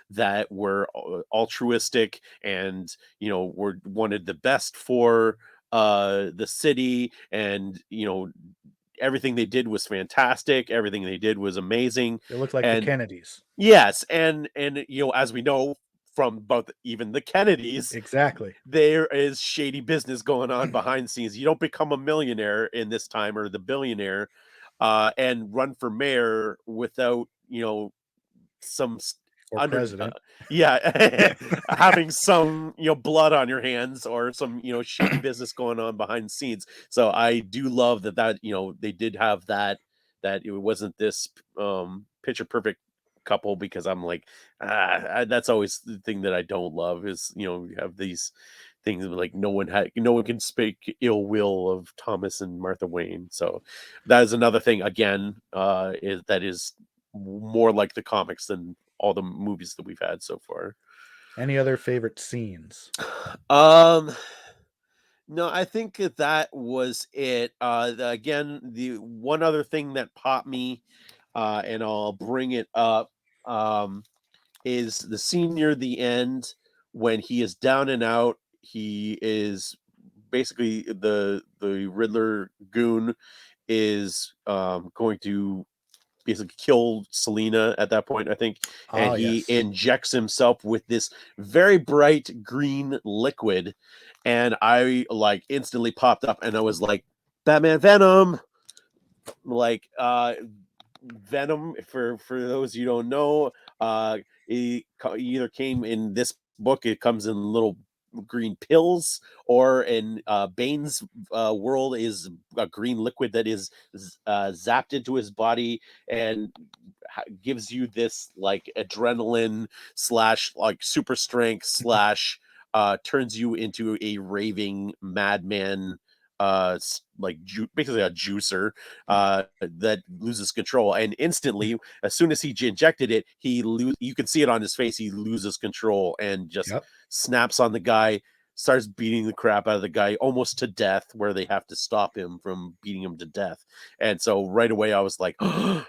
that were altruistic, and were wanted the best for the city, and everything they did was fantastic, everything they did was amazing. They look like the And Kennedys. yes, and as we know from both even the Kennedys, Exactly. there is shady business going on behind the scenes. You don't become a millionaire in this time, or the billionaire, and run for mayor without some Or under president. yeah, having some blood on your hands, or some shady business going on behind the scenes. So I do love that they did have that it wasn't this picture perfect couple, because I'm like, that's always the thing that I don't love, is you have these things like no one can speak ill will of Thomas and Martha Wayne. So that is another thing, again, is more like the comics than all the movies that we've had so far. Any other favorite scenes? Um, no, I think that was it. Again, the one other thing that popped me, and I'll bring it up, um, is the scene near the end when he is down and out. He is basically the Riddler goon is going to basically kill Selena at that point, I think, and Ah, he yes. injects himself with this very bright green liquid, and I like instantly popped up, and I was like, Batman Venom, like Venom, for those you don't know, he either came in this book, it comes in little green pills, or in Bane's world is a green liquid that is zapped into his body, and gives you this like adrenaline slash like super strength slash turns you into a raving madman, basically a juicer, that loses control, and instantly, as soon as he injected it, you can see it on his face, he loses control and just Yep. snaps on the guy, starts beating the crap out of the guy almost to death, where they have to stop him from beating him to death. And so right away I was like, I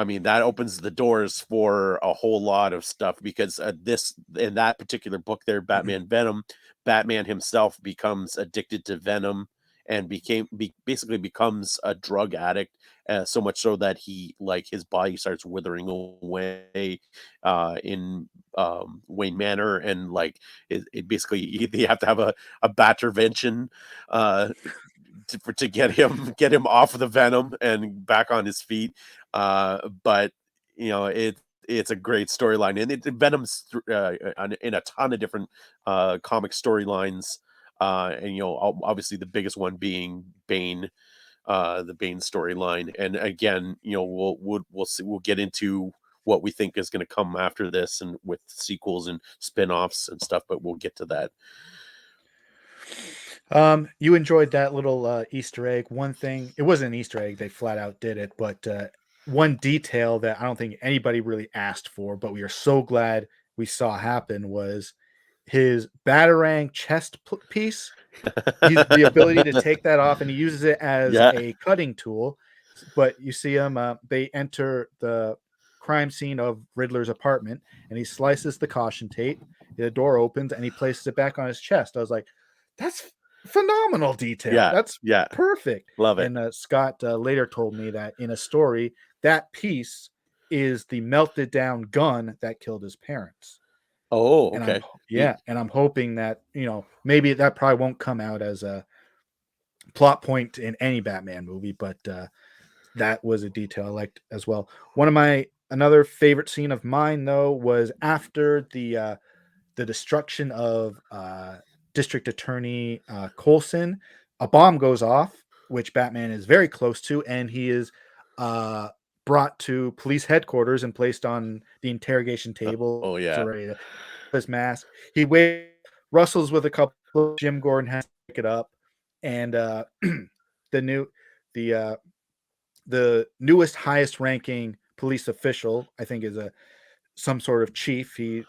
mean, that opens the doors for a whole lot of stuff, because this in that particular book there, Batman Venom, Batman himself becomes addicted to venom, and basically becomes a drug addict, so much so that his body starts withering away in Wayne Manor, and like it basically they have to have a Battervention uh to get him off of the venom and back on his feet. But it's a great storyline, and Venom's in a ton of different comic storylines. And obviously the biggest one being Bane, the Bane storyline. And again, we'll see, we'll get into what we think is going to come after this, and with sequels and spin-offs and stuff, but we'll get to that. You enjoyed that little Easter egg. One thing, it wasn't an Easter egg, they flat out did it, but one detail that I don't think anybody really asked for, but we are so glad we saw happen was his Batarang chest piece. The ability to take that off, and he uses it as Yeah. a cutting tool. But you see him, they enter the crime scene of Riddler's apartment, and he slices the caution tape. The door opens, and he places it back on his chest. I was like, "That's phenomenal detail. Yeah. That's Yeah. perfect." Love it. And Scott later told me that in a story, that piece is the melted down gun that killed his parents. Oh, And okay. Neat. yeah, and I'm hoping that maybe that probably won't come out as a plot point in any Batman movie, but that was a detail I liked as well. One of my another favorite scene of mine though was after the destruction of District Attorney Coulson. A bomb goes off, which Batman is very close to, and he is uh, brought to police headquarters and placed on the interrogation table. Oh, So yeah. ready to his mask. He wrestles with a couple. Jim Gordon has to pick it up, and the new the the newest highest ranking police official, I think, is a some sort of chief. He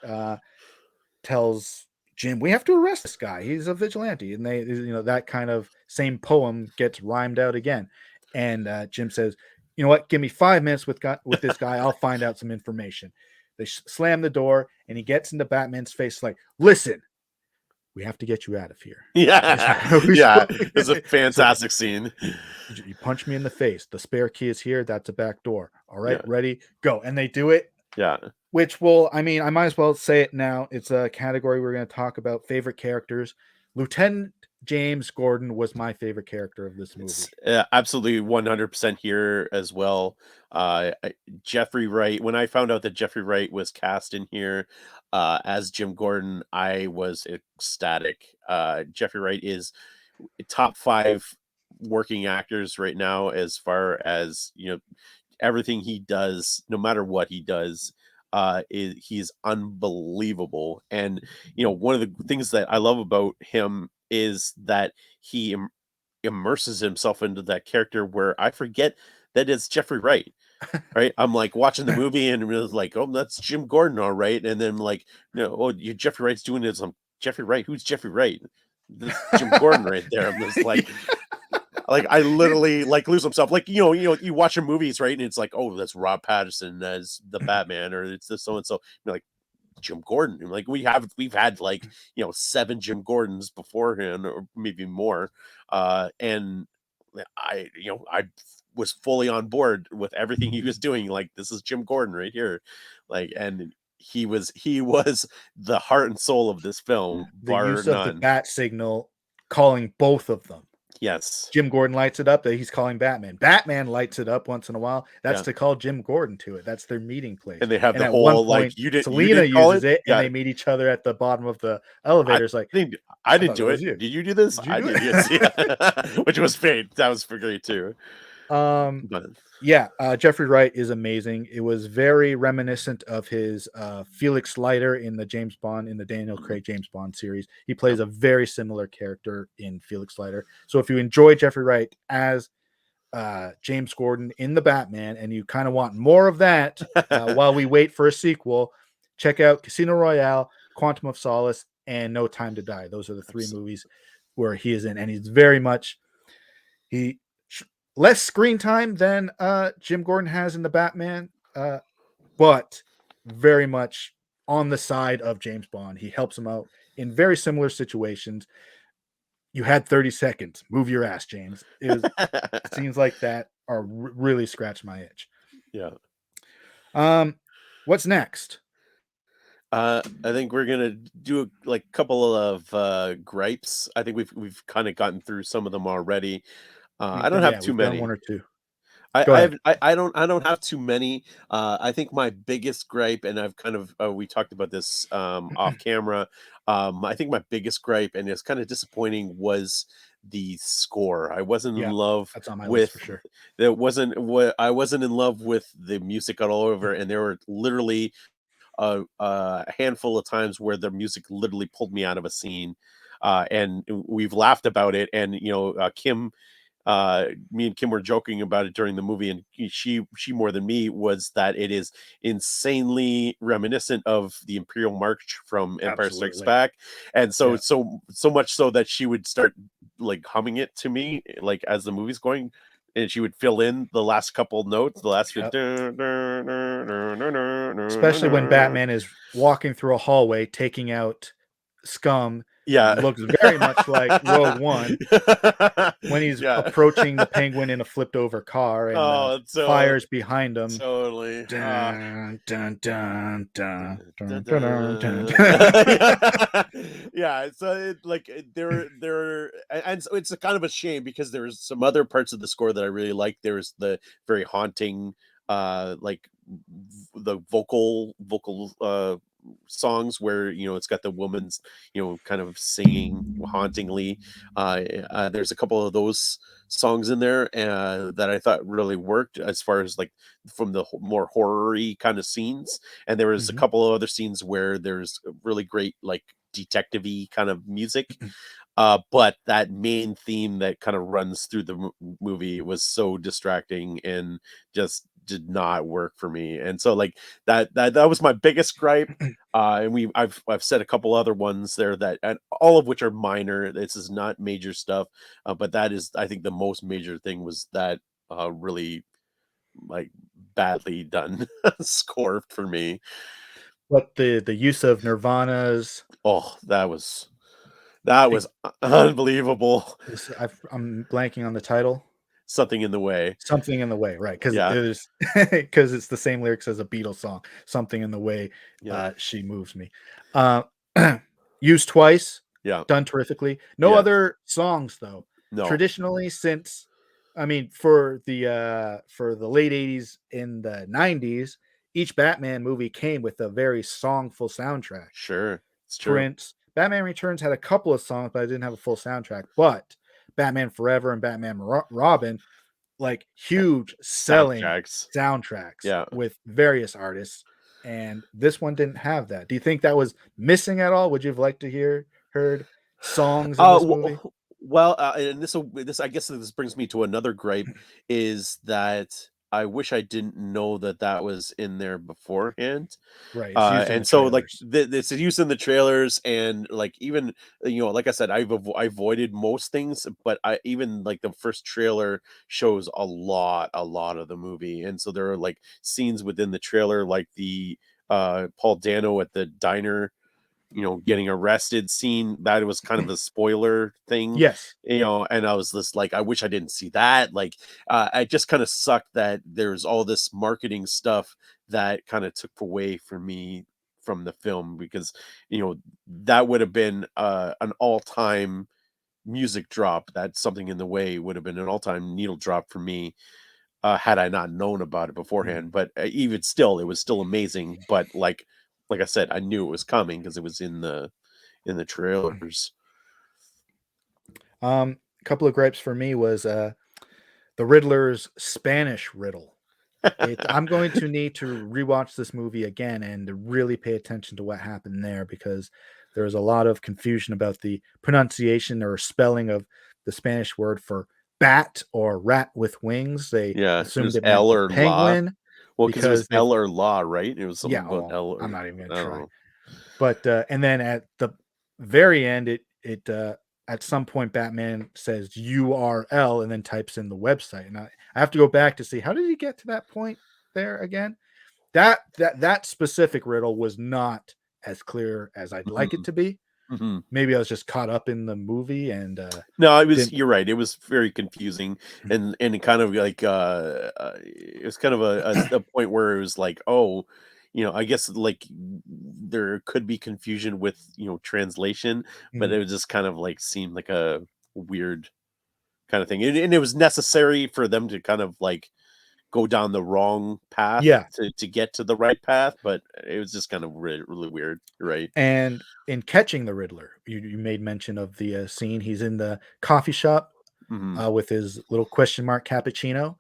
tells Jim, "We have to arrest this guy. He's a vigilante." And they, that kind of same poem gets rhymed out again. And Jim says, "You know what? Give me 5 minutes with this guy. I'll find out some information." They slam the door, and he gets into Batman's face like, "Listen, we have to get you out of here." Yeah. Yeah. It's a So fantastic scene. you punch me in the face. The spare key is here. That's a back door. All right, Yeah. ready, go. And they do it, Yeah. which will, I mean, I might as well say it now. It's a category we're going to talk about favorite characters. Lieutenant James Gordon was my favorite character of this It's movie. absolutely 100% here as well. Jeffrey Wright, when I found out that Jeffrey Wright was cast in here as Jim Gordon, I was ecstatic. Jeffrey Wright is top five working actors right now as far as, everything he does, no matter what he does. He's unbelievable. And one of the things that I love about him is that he immerses himself into that character where I forget that it's Jeffrey Wright. Right? I'm like watching the movie and it was like, oh, that's Jim Gordon, all right. And then like, oh, you Jeffrey Wright's doing this. I'm Jeffrey Wright. Who's Jeffrey Wright? This Jim Gordon right there. I'm just like I literally like lose myself. Like you watch your movies, right? And it's like, oh, that's Rob Patterson as the Batman, or it's this so and so. You're like, Jim Gordon. And like we've had like 7 Jim Gordons beforehand, or maybe more. And I was fully on board with everything he was doing. Like, this is Jim Gordon right here. Like, and he was the heart and soul of this film, The bar use of the none. bat signal, calling both of them. Yes. Jim Gordon lights it up that he's calling Batman. Batman lights it up once in a while. That's Yeah. to call Jim Gordon to it. That's their meeting place. And they have And the at one whole like, point, you Selena didn't call uses it? it, and Yeah. they meet each other at the bottom of the I elevators. Like, didn't I I didn't thought that do was it. you. Did you do this? Did you I do did, yes. it? Yeah. Which was fate. That was for great too. But Yeah, Jeffrey Wright is amazing. It was very reminiscent of his Felix Leiter in the Daniel mm, Craig James Bond series. He yeah. plays a very similar character in Felix Leiter. So if you enjoy Jeffrey Wright as James Gordon in the Batman, and you kind of want more of that while we wait for a sequel, check out Casino Royale, Quantum of Solace, and No Time to Die. Those are the 3 movies where he is in, and he's very much he less screen time than Jim Gordon has in the Batman, but very much on the side of James Bond. He helps him out in very similar situations. You had 30 seconds. Move your ass, James. Scenes like that are really scratch my itch. Yeah. What's next? I think we're gonna do like a couple of gripes. I think we've kind of gotten through some of them already. I don't have Yeah, too we've done one many. or two. I Go I ahead. have I don't have too many. I think my biggest gripe, and I've kind of we talked about this off camera. I think my biggest gripe, and it's kind of disappointing, was the score. I wasn't in Yeah, love that's on my list for with sure. that wasn't what I wasn't in love with the music at all over, and there were literally a handful of times where the music literally pulled me out of a scene. and we've laughed about it. And Kim, me and Kim were joking about it during the movie, and she more than me was that it is insanely reminiscent of the Imperial March from Empire Strikes Absolutely. Back, and so Yeah. so much so that she would start like humming it to me like as the movie's going, and she would fill in the last couple notes, the last bit. Yep. Especially when Batman is walking through a hallway taking out scum. Yeah. Looks very much like Rogue One when he's Yeah. approaching the Penguin in a flipped over car and the Oh, fires behind him. totally. Dun, dun, dun, dun, dun, dun, dun, dun, dun. Yeah. Yeah, so there and so it's a kind of a shame because there's some other parts of the score that I really like. There's the very haunting like the vocal songs where it's got the woman's kind of singing hauntingly. There's a couple of those songs in there that I thought really worked as far as like from the more horror-y kind of scenes. And there was a Mhm. couple of other scenes where there's really great like detective-y kind of music. But that main theme that kind of runs through the movie was so distracting and just did not work for me. And so like that was my biggest gripe. And I've said a couple other ones there that, and all of which are minor. This is not major stuff, but that is, I think, the most major thing was that really like badly done score for me. But the use of Nirvana's Oh, that was unbelievable. I'm blanking on the title. Something in the way. Something in the Way, right? Because Yeah, there's because it's the same lyrics as a Beatles song. Something in the Way, yeah, she moves me. Uh, used twice, yeah, done terrifically. No yeah. other songs though. No, Traditionally, since I mean, for the late '80s and the '90s, each Batman movie came with a very songful soundtrack. sure, it's For true. instance, Batman Returns had a couple of songs, but I didn't have a full soundtrack. But Batman Forever and Batman Robin, like huge selling Soundtracks. soundtracks Yeah. with various artists, and this one didn't have that. Do you think that was missing at all? Would you have liked to heard songs in Uh, this w- movie? well, and this I guess this brings me to another gripe is that I wish I didn't know that that was in there beforehand. Right, it's used in the And so like trailers. it's used in the trailers, and like even like I said, I avoided most things, but I even like the first trailer shows a lot of the movie, and so there are like scenes within the trailer, like the Paul Dano at the diner getting arrested scene. That was kind of a spoiler thing, Yes. and I was just like, I wish I didn't see that. Like, I just kind of sucked that there's all this marketing stuff that kind of took away from me from the film, because that would have been an all-time music drop. That Something in the Way would have been an all-time needle drop for me, had I not known about it Mm. beforehand. But even still, it was still amazing. But like I said, I knew it was coming because it was in the trailers. A couple of gripes for me was the Riddler's Spanish riddle. I'm going to need to rewatch this movie again and to really pay attention to what happened there, because there's a lot of confusion about the pronunciation or spelling of the Spanish word for bat or rat with wings. They Yeah, it assumed was it meant L the or La. penguin Well, because it was because they L or La, right? It was yeah, something about well, L I'm or not even going I to don't try. know. But and then at the very end it at some point Batman says URL and then types in the website. And I have to go back to see how did he get to that point there again? That specific riddle was not as clear as I'd like it Mhm, to be. mhm. Maybe I was just caught up in the movie and No, it was. didn't. You're right. It was very confusing, and it kind of like it was kind of a point where it was like, oh, I guess like there could be confusion with translation, but Mhm. it was just kind of like seemed like a weird kind of thing, and it was necessary for them to kind of like go down the wrong path Yeah, to get to the right path, but it was just kind of really weird. You're right. and in catching the Riddler, you made mention of the scene. He's in the coffee shop Hmm. with his little question mark cappuccino.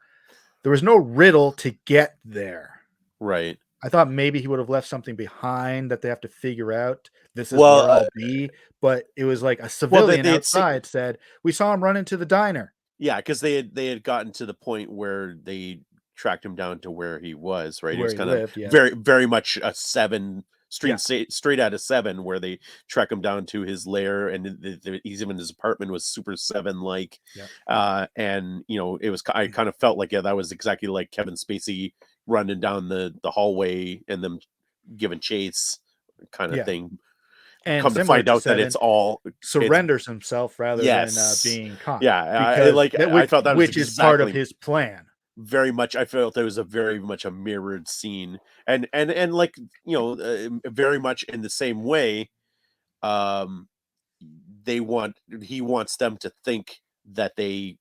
There was no riddle to get there. Right. I thought maybe he would have left something behind that they have to figure out. This is Well, where I'll be, but it was like a well, civilian they had outside said, "We saw him run into the diner." yeah, because they had gotten to the point where they tracked him down to where he was, right? To It where was he kind of lived, yeah. very much a Seven Yeah, straight out of Seven, where they track him down to his lair, and he's even his apartment was super Seven like, yeah. and it was I kind of felt like, yeah, that was exactly like Kevin Spacey running down the hallway and them giving chase kind of Yeah, thing. and Come to similar find to out that it's Seven, all it's surrenders himself rather than, yes, being caught yeah, because that I felt that was which is part of exactly his plan. very much. I felt it was a very much a mirrored scene, and like very much in the same way. Um, he wants them to think that they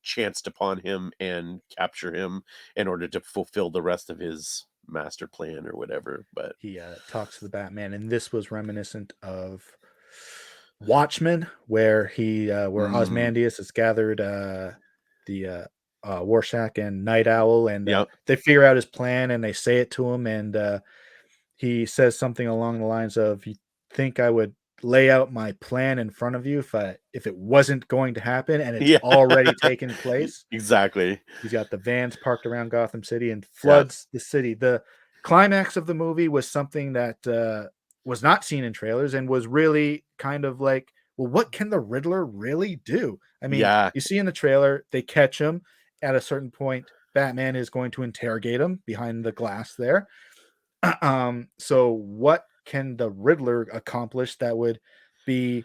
chanced upon him and capture him in order to fulfill the rest of his master plan or whatever. But He, talks to the Batman, and this was reminiscent of Watchmen, where where mm, Ozymandias has gathered, the, Rorschach and Night Owl, and, yeah, they figure out his plan, and they say it to him, and, he says something along the lines of, "You think I would lay out my plan in front of you if it wasn't going to happen and it's yeah, already taken place?" exactly, He's got the vans parked around Gotham City and yeah. floods the city. The climax of the movie was something that was not seen in trailers and was really kind of like, well, what can the Riddler really do? I mean, Yeah, you see in the trailer, they catch him at a certain point. Batman is going to interrogate him behind the glass there. So what can the Riddler accomplish that would be,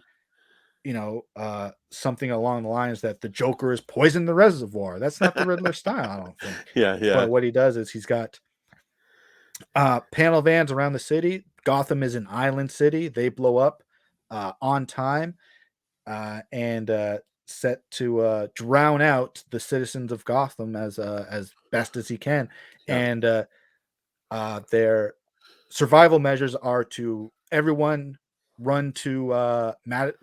something along the lines that the Joker has poisoned the reservoir? That's not the Riddler style, I don't think. yeah, yeah, But what he does is he's got panel vans around the city. Gotham is an island city. They blow up on time and set to drown out the citizens of Gotham as best as he can. yeah. And their survival measures are to everyone run to not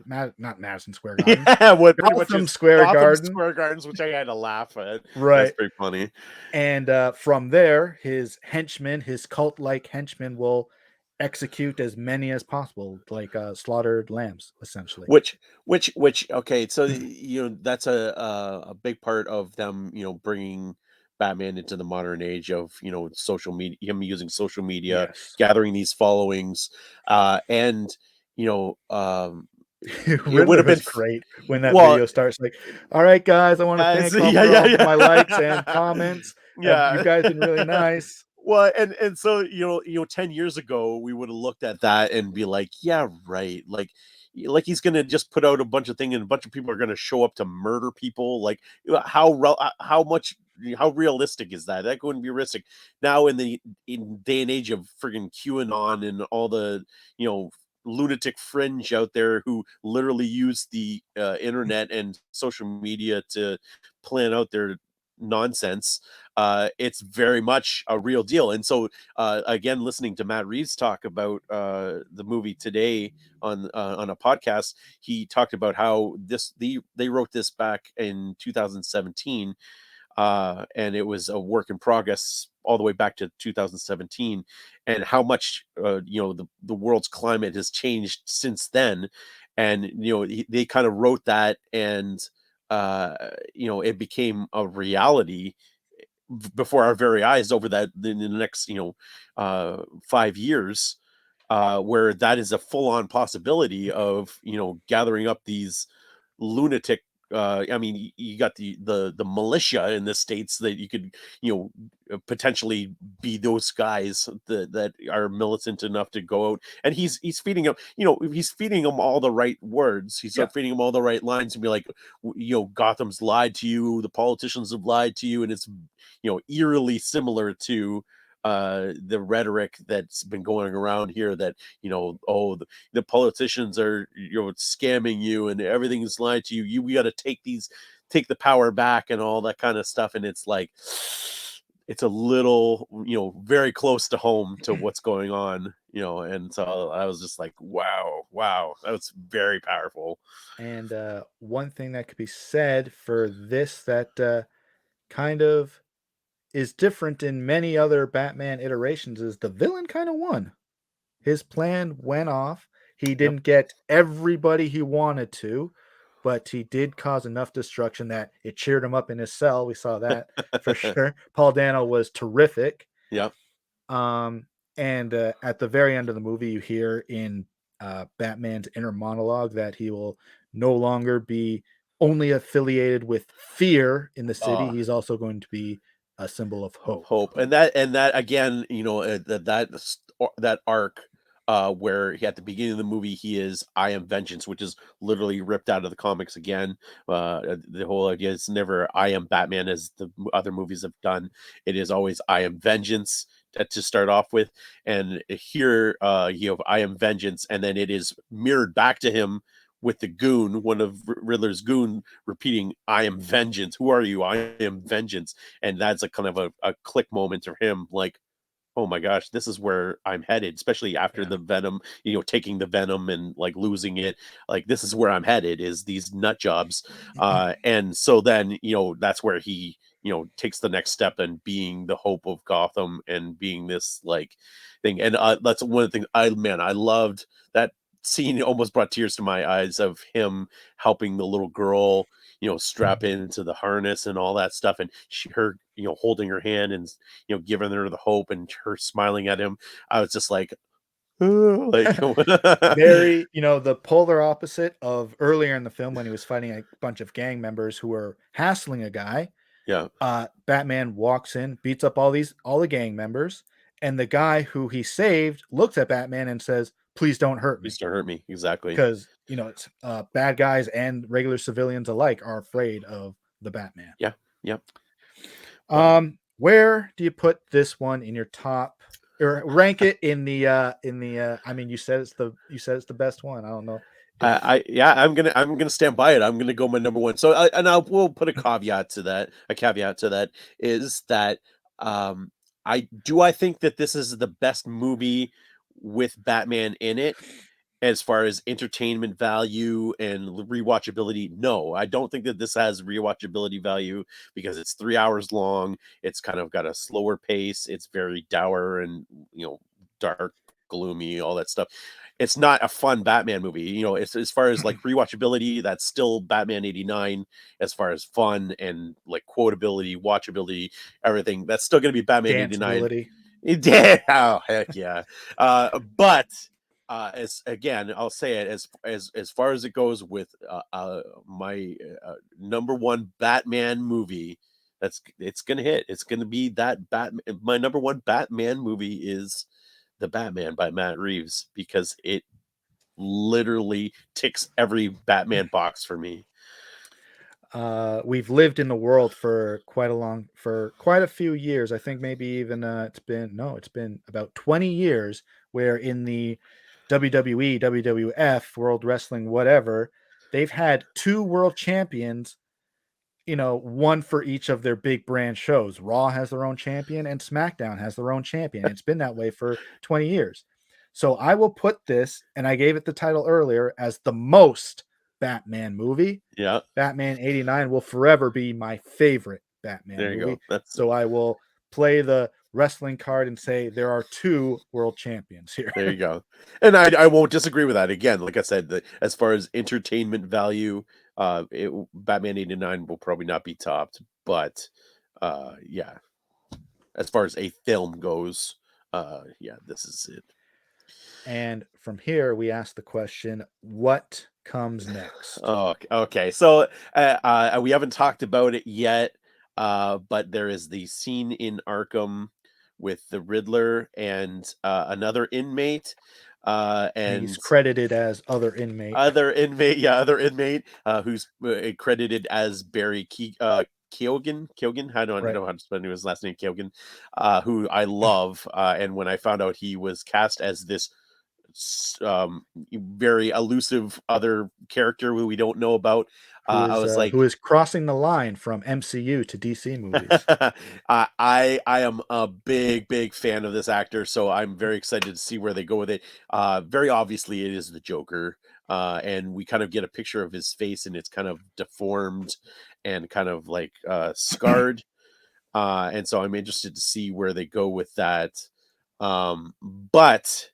Madison Square Garden, Yeah, what pretty much Gotham is Square Gotham Garden, Square Gardens, which I had to laugh at. That's right? pretty funny. And from there, his henchmen, his cult-like henchmen, will execute as many as possible, like slaughtered lambs, essentially. Which okay, so that's a big part of them, bringing Batman into the modern age of social media, him using social media, Yes, gathering these followings, and you know, um, it would Riddler have been was great when that well, video starts. Like, all right, guys, I want to thank all yeah, for yeah, all my likes and yeah, comments. You yeah. guys been really nice. Well, and so 10 years ago, we would have looked at that and be like, yeah, right, like he's gonna just put out a bunch of things, and a bunch of people are gonna show up to murder people. Like, how much how realistic is that? That wouldn't be realistic now in the day and age of friggin' QAnon and all the you know lunatic fringe out there who literally use the internet and social media to plan out their nonsense. It's very much a real deal. And so, again, listening to Matt Reeves talk about the movie today on a podcast, he talked about how they wrote this back in 2017, and it was a work in progress all the way back to 2017, and how much the world's climate has changed since then. And they kind of wrote that, and it became a reality before our very eyes over that in the next 5 years, where that is a full-on possibility of gathering up these lunatic. I mean, you got the militia in the states that you could potentially be those guys that are militant enough to go out, and he's feeding them. He's feeding them all the right words. He's Yeah, feeding them all the right lines, and be like, Gotham's lied to you, the politicians have lied to you, and it's eerily similar to the rhetoric that's been going around here that oh, the politicians are scamming you and everything is lying to you, we got to take the power back and all that kind of stuff. And it's like it's a little very close to home to what's going on, and so I was just like, wow, that was very powerful. and one thing that could be said for this that kind of is different in many other Batman iterations is the villain kind of won. His plan went off. He Yep. didn't get everybody he wanted to, but he did cause enough destruction that it cheered him up in his cell. We saw that for sure. Paul Dano was terrific. Yep. Um, and at the very end of the movie, you hear in Batman's inner monologue that he will no longer be only affiliated with fear in the city. Oh, He's also going to be a symbol of of hope. hope. And that again, that arc where at the beginning of the movie he is I am vengeance, which is literally ripped out of the comics again. The whole idea is never I am Batman as the other movies have done. It is always I am vengeance to start off with. And here you have I am vengeance, and then it is mirrored back to him with the goon, one of Riddler's goon, repeating, I am vengeance. Who are you? I am vengeance. And that's a kind of a click moment for him, like, oh my gosh, this is where I'm headed, especially after Yeah. the venom, taking the venom and like losing it. Like, this is where I'm headed, is these nut jobs. And so then, that's where he, takes the next step and being the hope of Gotham and being this like thing. And that's one of the things I loved that scene. Almost brought tears to my eyes of him helping the little girl, strap into the harness and all that stuff. And her, holding her hand and, giving her the hope and her smiling at him. I was just like, "Oh," like, Very, the polar opposite of earlier in the film when he was fighting a bunch of gang members who were hassling a guy. yeah, Batman walks in, beats up all the gang members, and the guy who he saved looks at Batman and says, "Please don't hurt used me," to hurt me. Exactly. because it's bad guys and regular civilians alike are afraid of the Batman. Yeah. Yep. But Where do you put this one in your top, or rank it in the? I mean, you said it's the best one. I don't know if yeah, I'm gonna stand by it. I'm gonna go my number one. So I will put a caveat to that. A caveat to that is that um I think that this is the best movie with Batman in it. As far as entertainment value and rewatchability, no, I don't think that this has rewatchability value because it's 3 hours long. It's kind of got a slower pace. It's very dour and, dark, gloomy, all that stuff. It's not a fun Batman movie. It's, as far as like rewatchability, that's still Batman 89 as far as fun and like quotability, watchability, everything. That's still going to be Batman 89. danceability. Yeah, oh heck yeah. But as again, I'll say it, as far as it goes with my number one Batman movie, it's gonna hit. It's gonna be that Batman. My number one Batman movie is the Batman by Matt Reeves because it literally ticks every Batman box for me. We've lived in the world for quite a few years. I think maybe even it's been about 20 years where in the WWE, WWF, World Wrestling, whatever, they've had two world champions, one for each of their big brand shows. Raw has their own champion and SmackDown has their own champion. It's been that way for 20 years. So I will put this, and I gave it the title earlier, as the most Batman movie. Yeah, Batman 89 will forever be my favorite Batman there you movie. go. That's So I will play the wrestling card and say there are two world champions here. There you go. And I won't disagree with that. Again, like I said, as far as entertainment value, Batman 89 will probably not be topped, but yeah, as far as a film goes, yeah, this is it. And from here, we ask the question, what comes next? Oh, okay. So we haven't talked about it yet, but there is the scene in Arkham with the Riddler and another inmate, And he's and credited as other inmate. other inmate, who's credited as Keoghan. Keoghan, I don't Right. know how to spell his last name. Keoghan, who I love, and when I found out he was cast as this very elusive other character who we don't know about, I was Who like, is crossing the line from MCU to DC movies. I am a big fan of this actor, so I'm very excited to see where they go with it. Very obviously, it is the Joker, and we kind of get a picture of his face, and it's kind of deformed and kind of like scarred. And so I'm interested to see where they go with that. But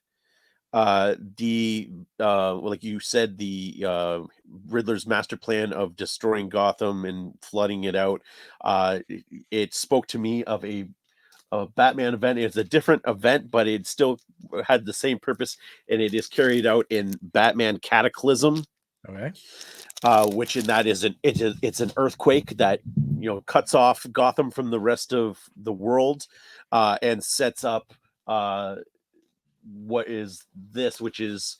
the like you said, the Riddler's master plan of destroying Gotham and flooding it out, it spoke to me of a Batman event. It's a different event, but it still had the same purpose, and it is carried out in Batman Cataclysm. Okay. Which in that is it's an earthquake that cuts off Gotham from the rest of the world, and sets up what is this, which is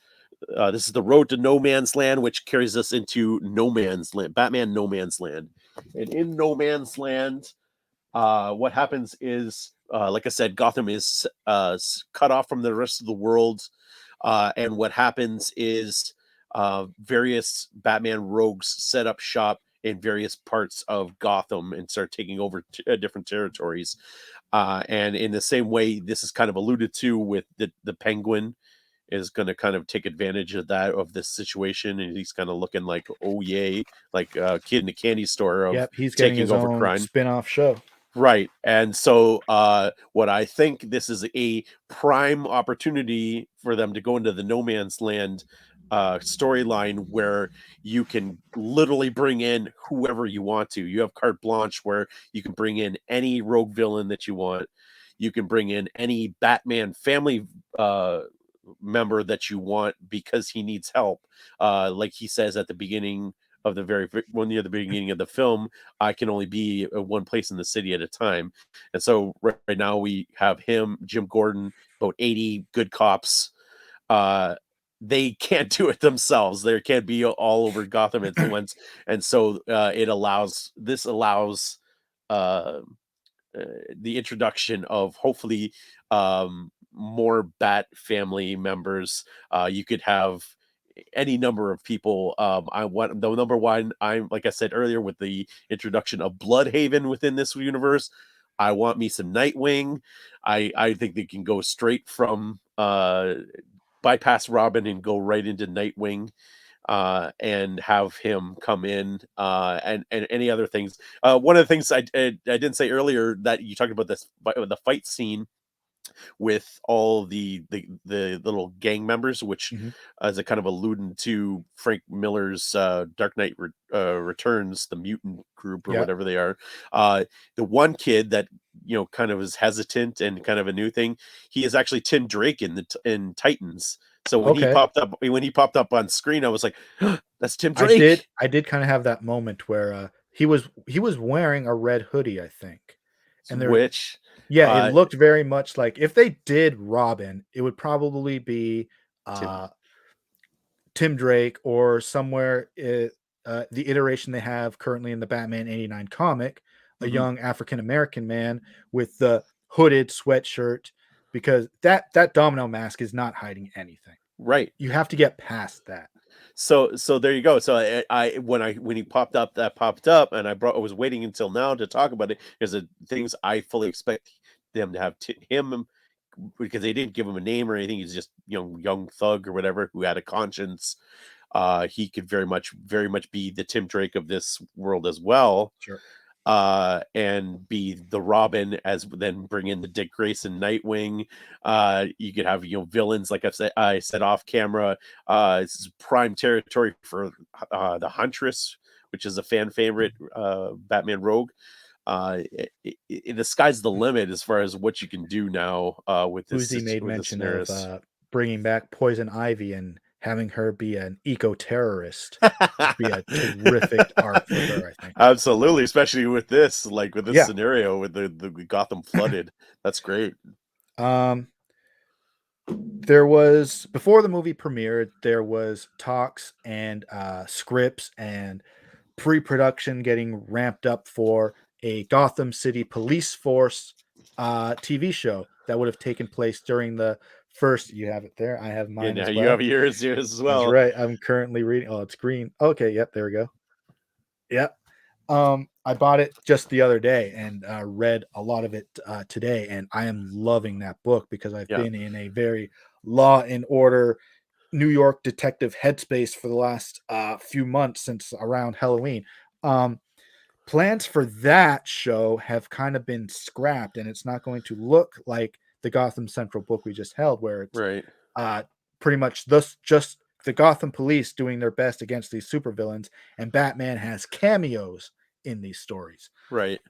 this is the road to No Man's Land, which carries us into No Man's Land, Batman No Man's Land, and in No Man's Land, what happens is, like I said, Gotham is cut off from the rest of the world, and what happens is various Batman rogues set up shop in various parts of Gotham and start taking over different territories. And in the same way, this is kind of alluded to with the Penguin is going to kind of take advantage of this situation, and he's kind of looking like, oh yay, like a kid in a candy store of Yep, he's getting taking his over own crime. spin-off show. Right. And so what I think this is a prime opportunity for them to go into the No Man's Land storyline where you can literally bring in whoever you want to. You have carte blanche where you can bring in any rogue villain that you want. You can bring in any Batman family member that you want because he needs help. Like he says at the beginning of when near the beginning of the film, I can only be one place in the city at a time. And so right now we have him, Jim Gordon, about 80 good cops. They can't do it themselves. They can't be all over Gotham at once. And so this allows uh, the introduction of hopefully more Bat family members. You could have any number of people. I want the number one. I'm like I said earlier with the introduction of Bloodhaven within this universe. I want me some Nightwing. I think they can go straight from bypass Robin and go right into Nightwing. And have him come in, and any other things. One of the things I didn't say earlier that you talked about the fight scene with all the little gang members, which Mhm. is a kind of alluding to Frank Miller's Dark Knight Returns, the mutant group or Yeah. whatever they are. The one kid that kind of is hesitant and kind of a new thing, he is actually Tim Drake in Titans. So Okay. when he popped up on screen, I was like, "That's Tim I did Drake." I did kinda have that moment where, he was wearing a red hoodie, I think, and there Which, yeah, it uh, looked very much like if they did Robin, it would probably be, Tim. uh, Tim Drake or somewhere the iteration they have currently in the Batman '89 comic, a Mhm. young African American man with the hooded sweatshirt, because that domino mask is not hiding anything. Right. You have to get past that. So there you go. So when he popped up, that popped up, and I was waiting until now to talk about it because the things I fully expect them to have him, because they didn't give him a name or anything. He's just young thug or whatever who had a conscience. He could very much be the Tim Drake of this world as well, Sure. and be the Robin, as then bring in the Dick Grayson Nightwing. You could have villains like I said off camera. This is prime territory for the Huntress, which is a fan favorite Batman rogue. The sky's the limit as far as what you can do now Uzi made with the mention of, scenarios. bringing back Poison Ivy and having her be an eco-terrorist, which would be a terrific arc for her, I think. Absolutely, especially with this, like with this Yeah. scenario with the Gotham flooded. That's great. Um, there was before the movie premiered, there was talks and, scripts and pre-production getting ramped up for a Gotham City police force, TV show that would have taken place during the first you have it there, I have Yeah, mine now as you have well. yours as That's well. right, I'm currently reading oh, it's green. Okay, yep, there we go. Yep. I bought it just the other day and read a lot of it today, and I am loving that book because I've Yeah. been in a very law and order New York detective headspace for the last few months since around Halloween. Um, plans for that show have kind of been scrapped, and it's not going to look like the Gotham Central book we just held, where it's Right. pretty much thus just the Gotham police doing their best against these supervillains, and Batman has cameos in these stories. Right.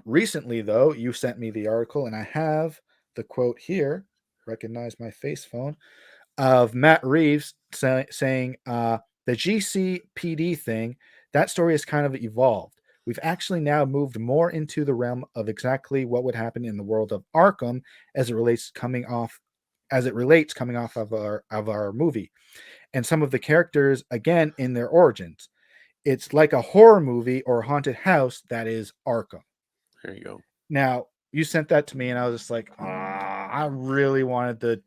Recently, though, you sent me the article, and I have the quote here. Recognize my face phone of Matt Reeves saying the GCPD thing. That story has kind of evolved. We've actually now moved more into the realm of exactly what would happen in the world of Arkham as it relates coming off of our movie, and some of the characters again in their origins. It's like a horror movie or haunted house that is Arkham. There you go. Now, you sent that to me, and I was just like, I really wanted the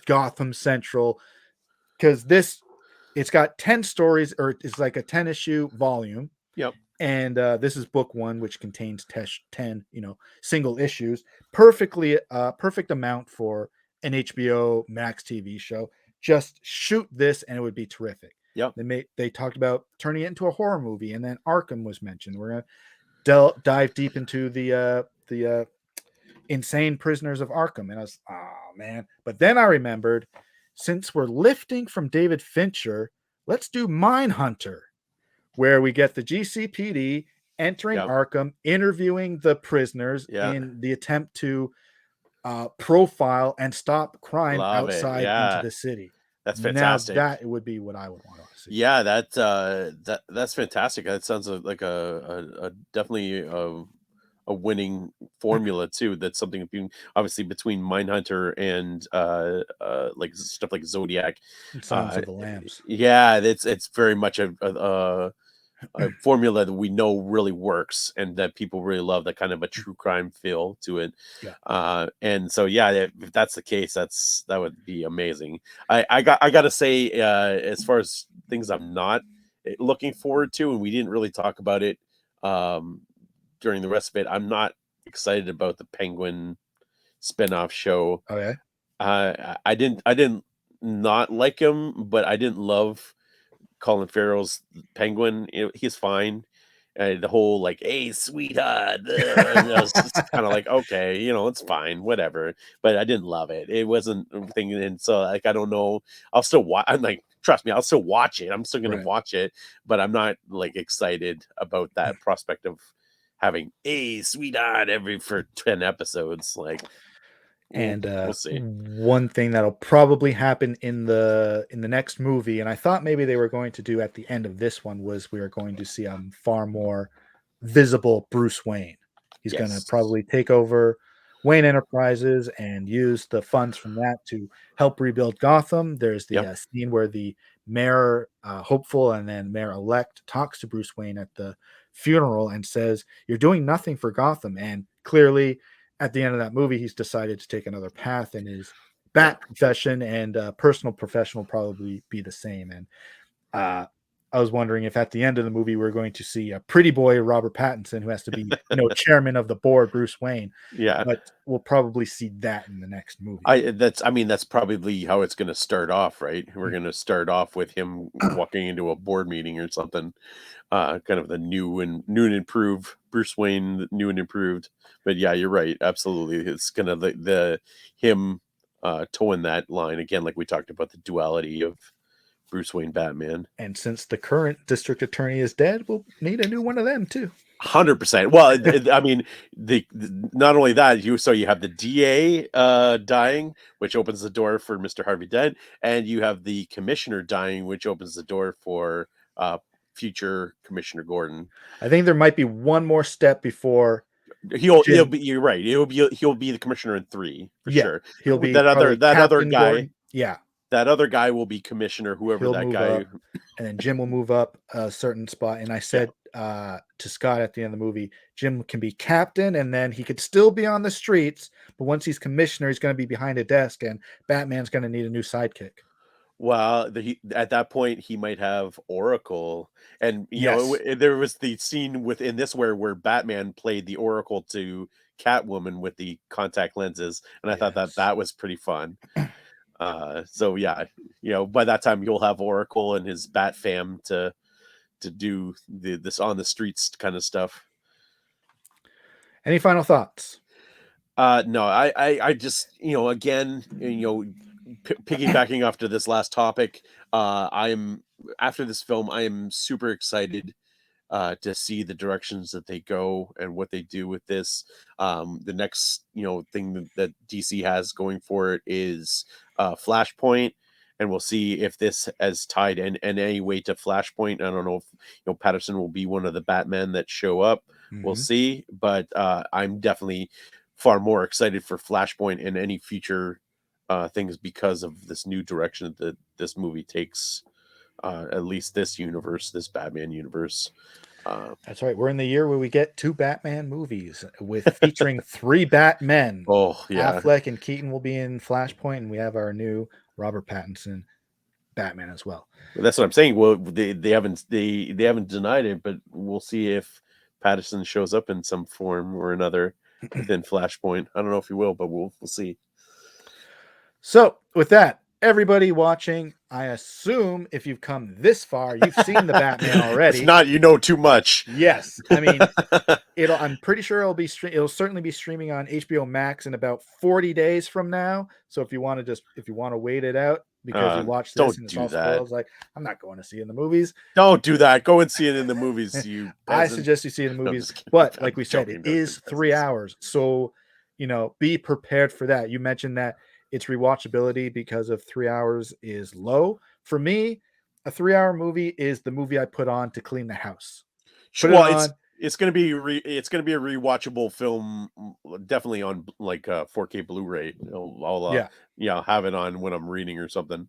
Gotham Central, because it's got 10 stories, or it's like a 10 issue volume. Yep. And this is book one, which contains 10, single issues. Perfect amount for an HBO Max TV show. Just shoot this, and it would be terrific. Yep. They talked about turning it into a horror movie, and then Arkham was mentioned. We're gonna dive deep into the insane prisoners of Arkham, and I was, oh man. But then I remembered, since we're lifting from David Fincher, let's do Mindhunter, where we get the GCPD entering Yep. Arkham, interviewing the prisoners Yeah. in the attempt to profile and stop crime Love it. outside into Yeah. the city. That's Now fantastic. that would be what I would want to see. Yeah, that's fantastic. That sounds like a definitely a winning formula too. That's something being obviously between Mindhunter and like stuff like Zodiac. Silence Uh of the Lambs. yeah, it's very much a formula that we know really works and that people really love, that kind of a true crime feel to it. Yeah. And so yeah, if that's the case, that would be amazing. I gotta say, as far as things I'm not looking forward to, and we didn't really talk about it during the rest of it, I'm not excited about the Penguin spinoff show. Oh yeah. I didn't not like him, but I didn't love Colin Farrell's Penguin. He's fine. The whole like, "Hey, sweetheart," I was just kind of like, okay, it's fine, whatever. But I didn't love it. It wasn't a thing, and so like, I don't know. I'll still watch. I'm like, trust me, I'll still watch it. I'm still gonna Right. watch it, but I'm not like excited about that prospect of having a sweetheart every for 10 episodes. Like, And we'll see. one thing that'll probably happen in the next movie, and I thought maybe they were going to do at the end of this one, was we are going to see a far more visible Bruce Wayne. He's going to Yes. probably take over Wayne Enterprises and use the funds from that to help rebuild Gotham. There's the Yep. scene where the mayor, hopeful, and then mayor elect talks to Bruce Wayne at the funeral and says, "You're doing nothing for Gotham." And clearly, at the end of that movie, he's decided to take another path in his Yeah. bat profession, and personal profession will probably be the same. And uh, I was wondering if at the end of the movie we're going to see a pretty boy Robert Pattinson, who has to be, chairman of the board, Bruce Wayne, Yeah. but we'll probably see that in the next movie. I mean, that's probably how it's gonna start off, right? We're Mm. gonna start off with him walking into a board meeting or something, kind of the new and improved Bruce Wayne, new and improved. But yeah, you're right. Absolutely. It's gonna the him towing that line again, like we talked about the duality of Bruce Wayne Batman. And since the current district attorney is dead, we'll need a new one of them too. 100%. Well, I mean, not only that, you have the DA dying, which opens the door for Mr. Harvey Dent, and you have the commissioner dying, which opens the door for future Commissioner Gordon. I think there might be one more step before He'll Jim. be. You're right. He'll be the commissioner in 3 for Yeah, sure. he'll be That other probably that other Captain guy Gordon. Yeah, that other guy will be commissioner. Whoever he'll that move guy. up, and then Jim will move up a certain spot. And I Yeah. said to Scott at the end of the movie, Jim can be captain, and then he could still be on the streets. But once he's commissioner, he's going to be behind a desk, and Batman's going to need a new sidekick. Well, at that point, he might have Oracle, and Yes, there was the scene within this where Batman played the Oracle to Catwoman with the contact lenses, and I thought that yes. that was pretty fun. So yeah, by that time you'll have Oracle and his Bat fam do this on the streets kind of stuff. Any final thoughts? No, I just, again, piggybacking off to this last topic, I'm after this film, I am super excited to see the directions that they go and what they do with this. The next, thing that DC has going for it is Flashpoint, and we'll see if this has tied in any way to Flashpoint. I don't know if Patterson will be one of the Batman that show up. We'll see, but I'm definitely far more excited for Flashpoint and any future things because of this new direction that this movie takes. At least this universe, this Batman universe. That's right. We're in the year where we get 2 Batman movies with featuring 3 Batmen. Oh yeah, Affleck and Keaton will be in Flashpoint, and we have our new Robert Pattinson Batman as well. that's what I'm saying. Well, they haven't denied it, but we'll see if Patterson shows up in some form or another within Flashpoint. I don't know if he will, but we'll see. So, with that, everybody watching, I assume if you've come this far, you've seen the Batman already. If not, you know too much. Yes, I mean, I'm pretty sure it'll certainly be streaming on HBO Max in about 40 days from now. So if you want to wait it out because you watch this and it's all spoiled, like I'm not going to see it in the movies. Don't do that. Go and see it in the movies. You. I suggest you see it in the movies, but like we said, it is 3 hours, so be prepared for that. You mentioned that its rewatchability because of 3 hours is low. For me, a 3-hour movie is the movie I put on to clean the house. It's going to be a rewatchable film, definitely on like 4K Blu-ray. I'll have it on when I'm reading or something.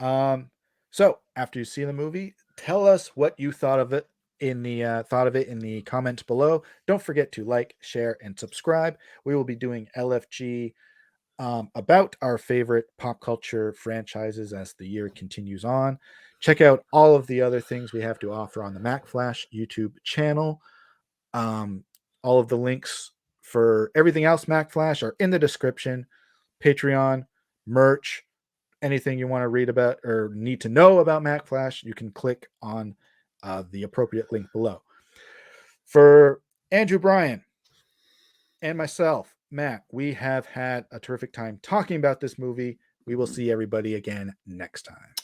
So after you see the movie, tell us what you thought of it in the comments below. Don't forget to like, share, and subscribe. We will be doing LFG about our favorite pop culture franchises as the year continues on. Check out all of the other things we have to offer on the Mack Flash YouTube channel. All of the links for everything else Mack Flash are in the description. Patreon, merch, anything you want to read about or need to know about Mack Flash, you can click on the appropriate link below. For Andrew, Brien, and myself, Matt, we have had a terrific time talking about this movie. We will see everybody again next time.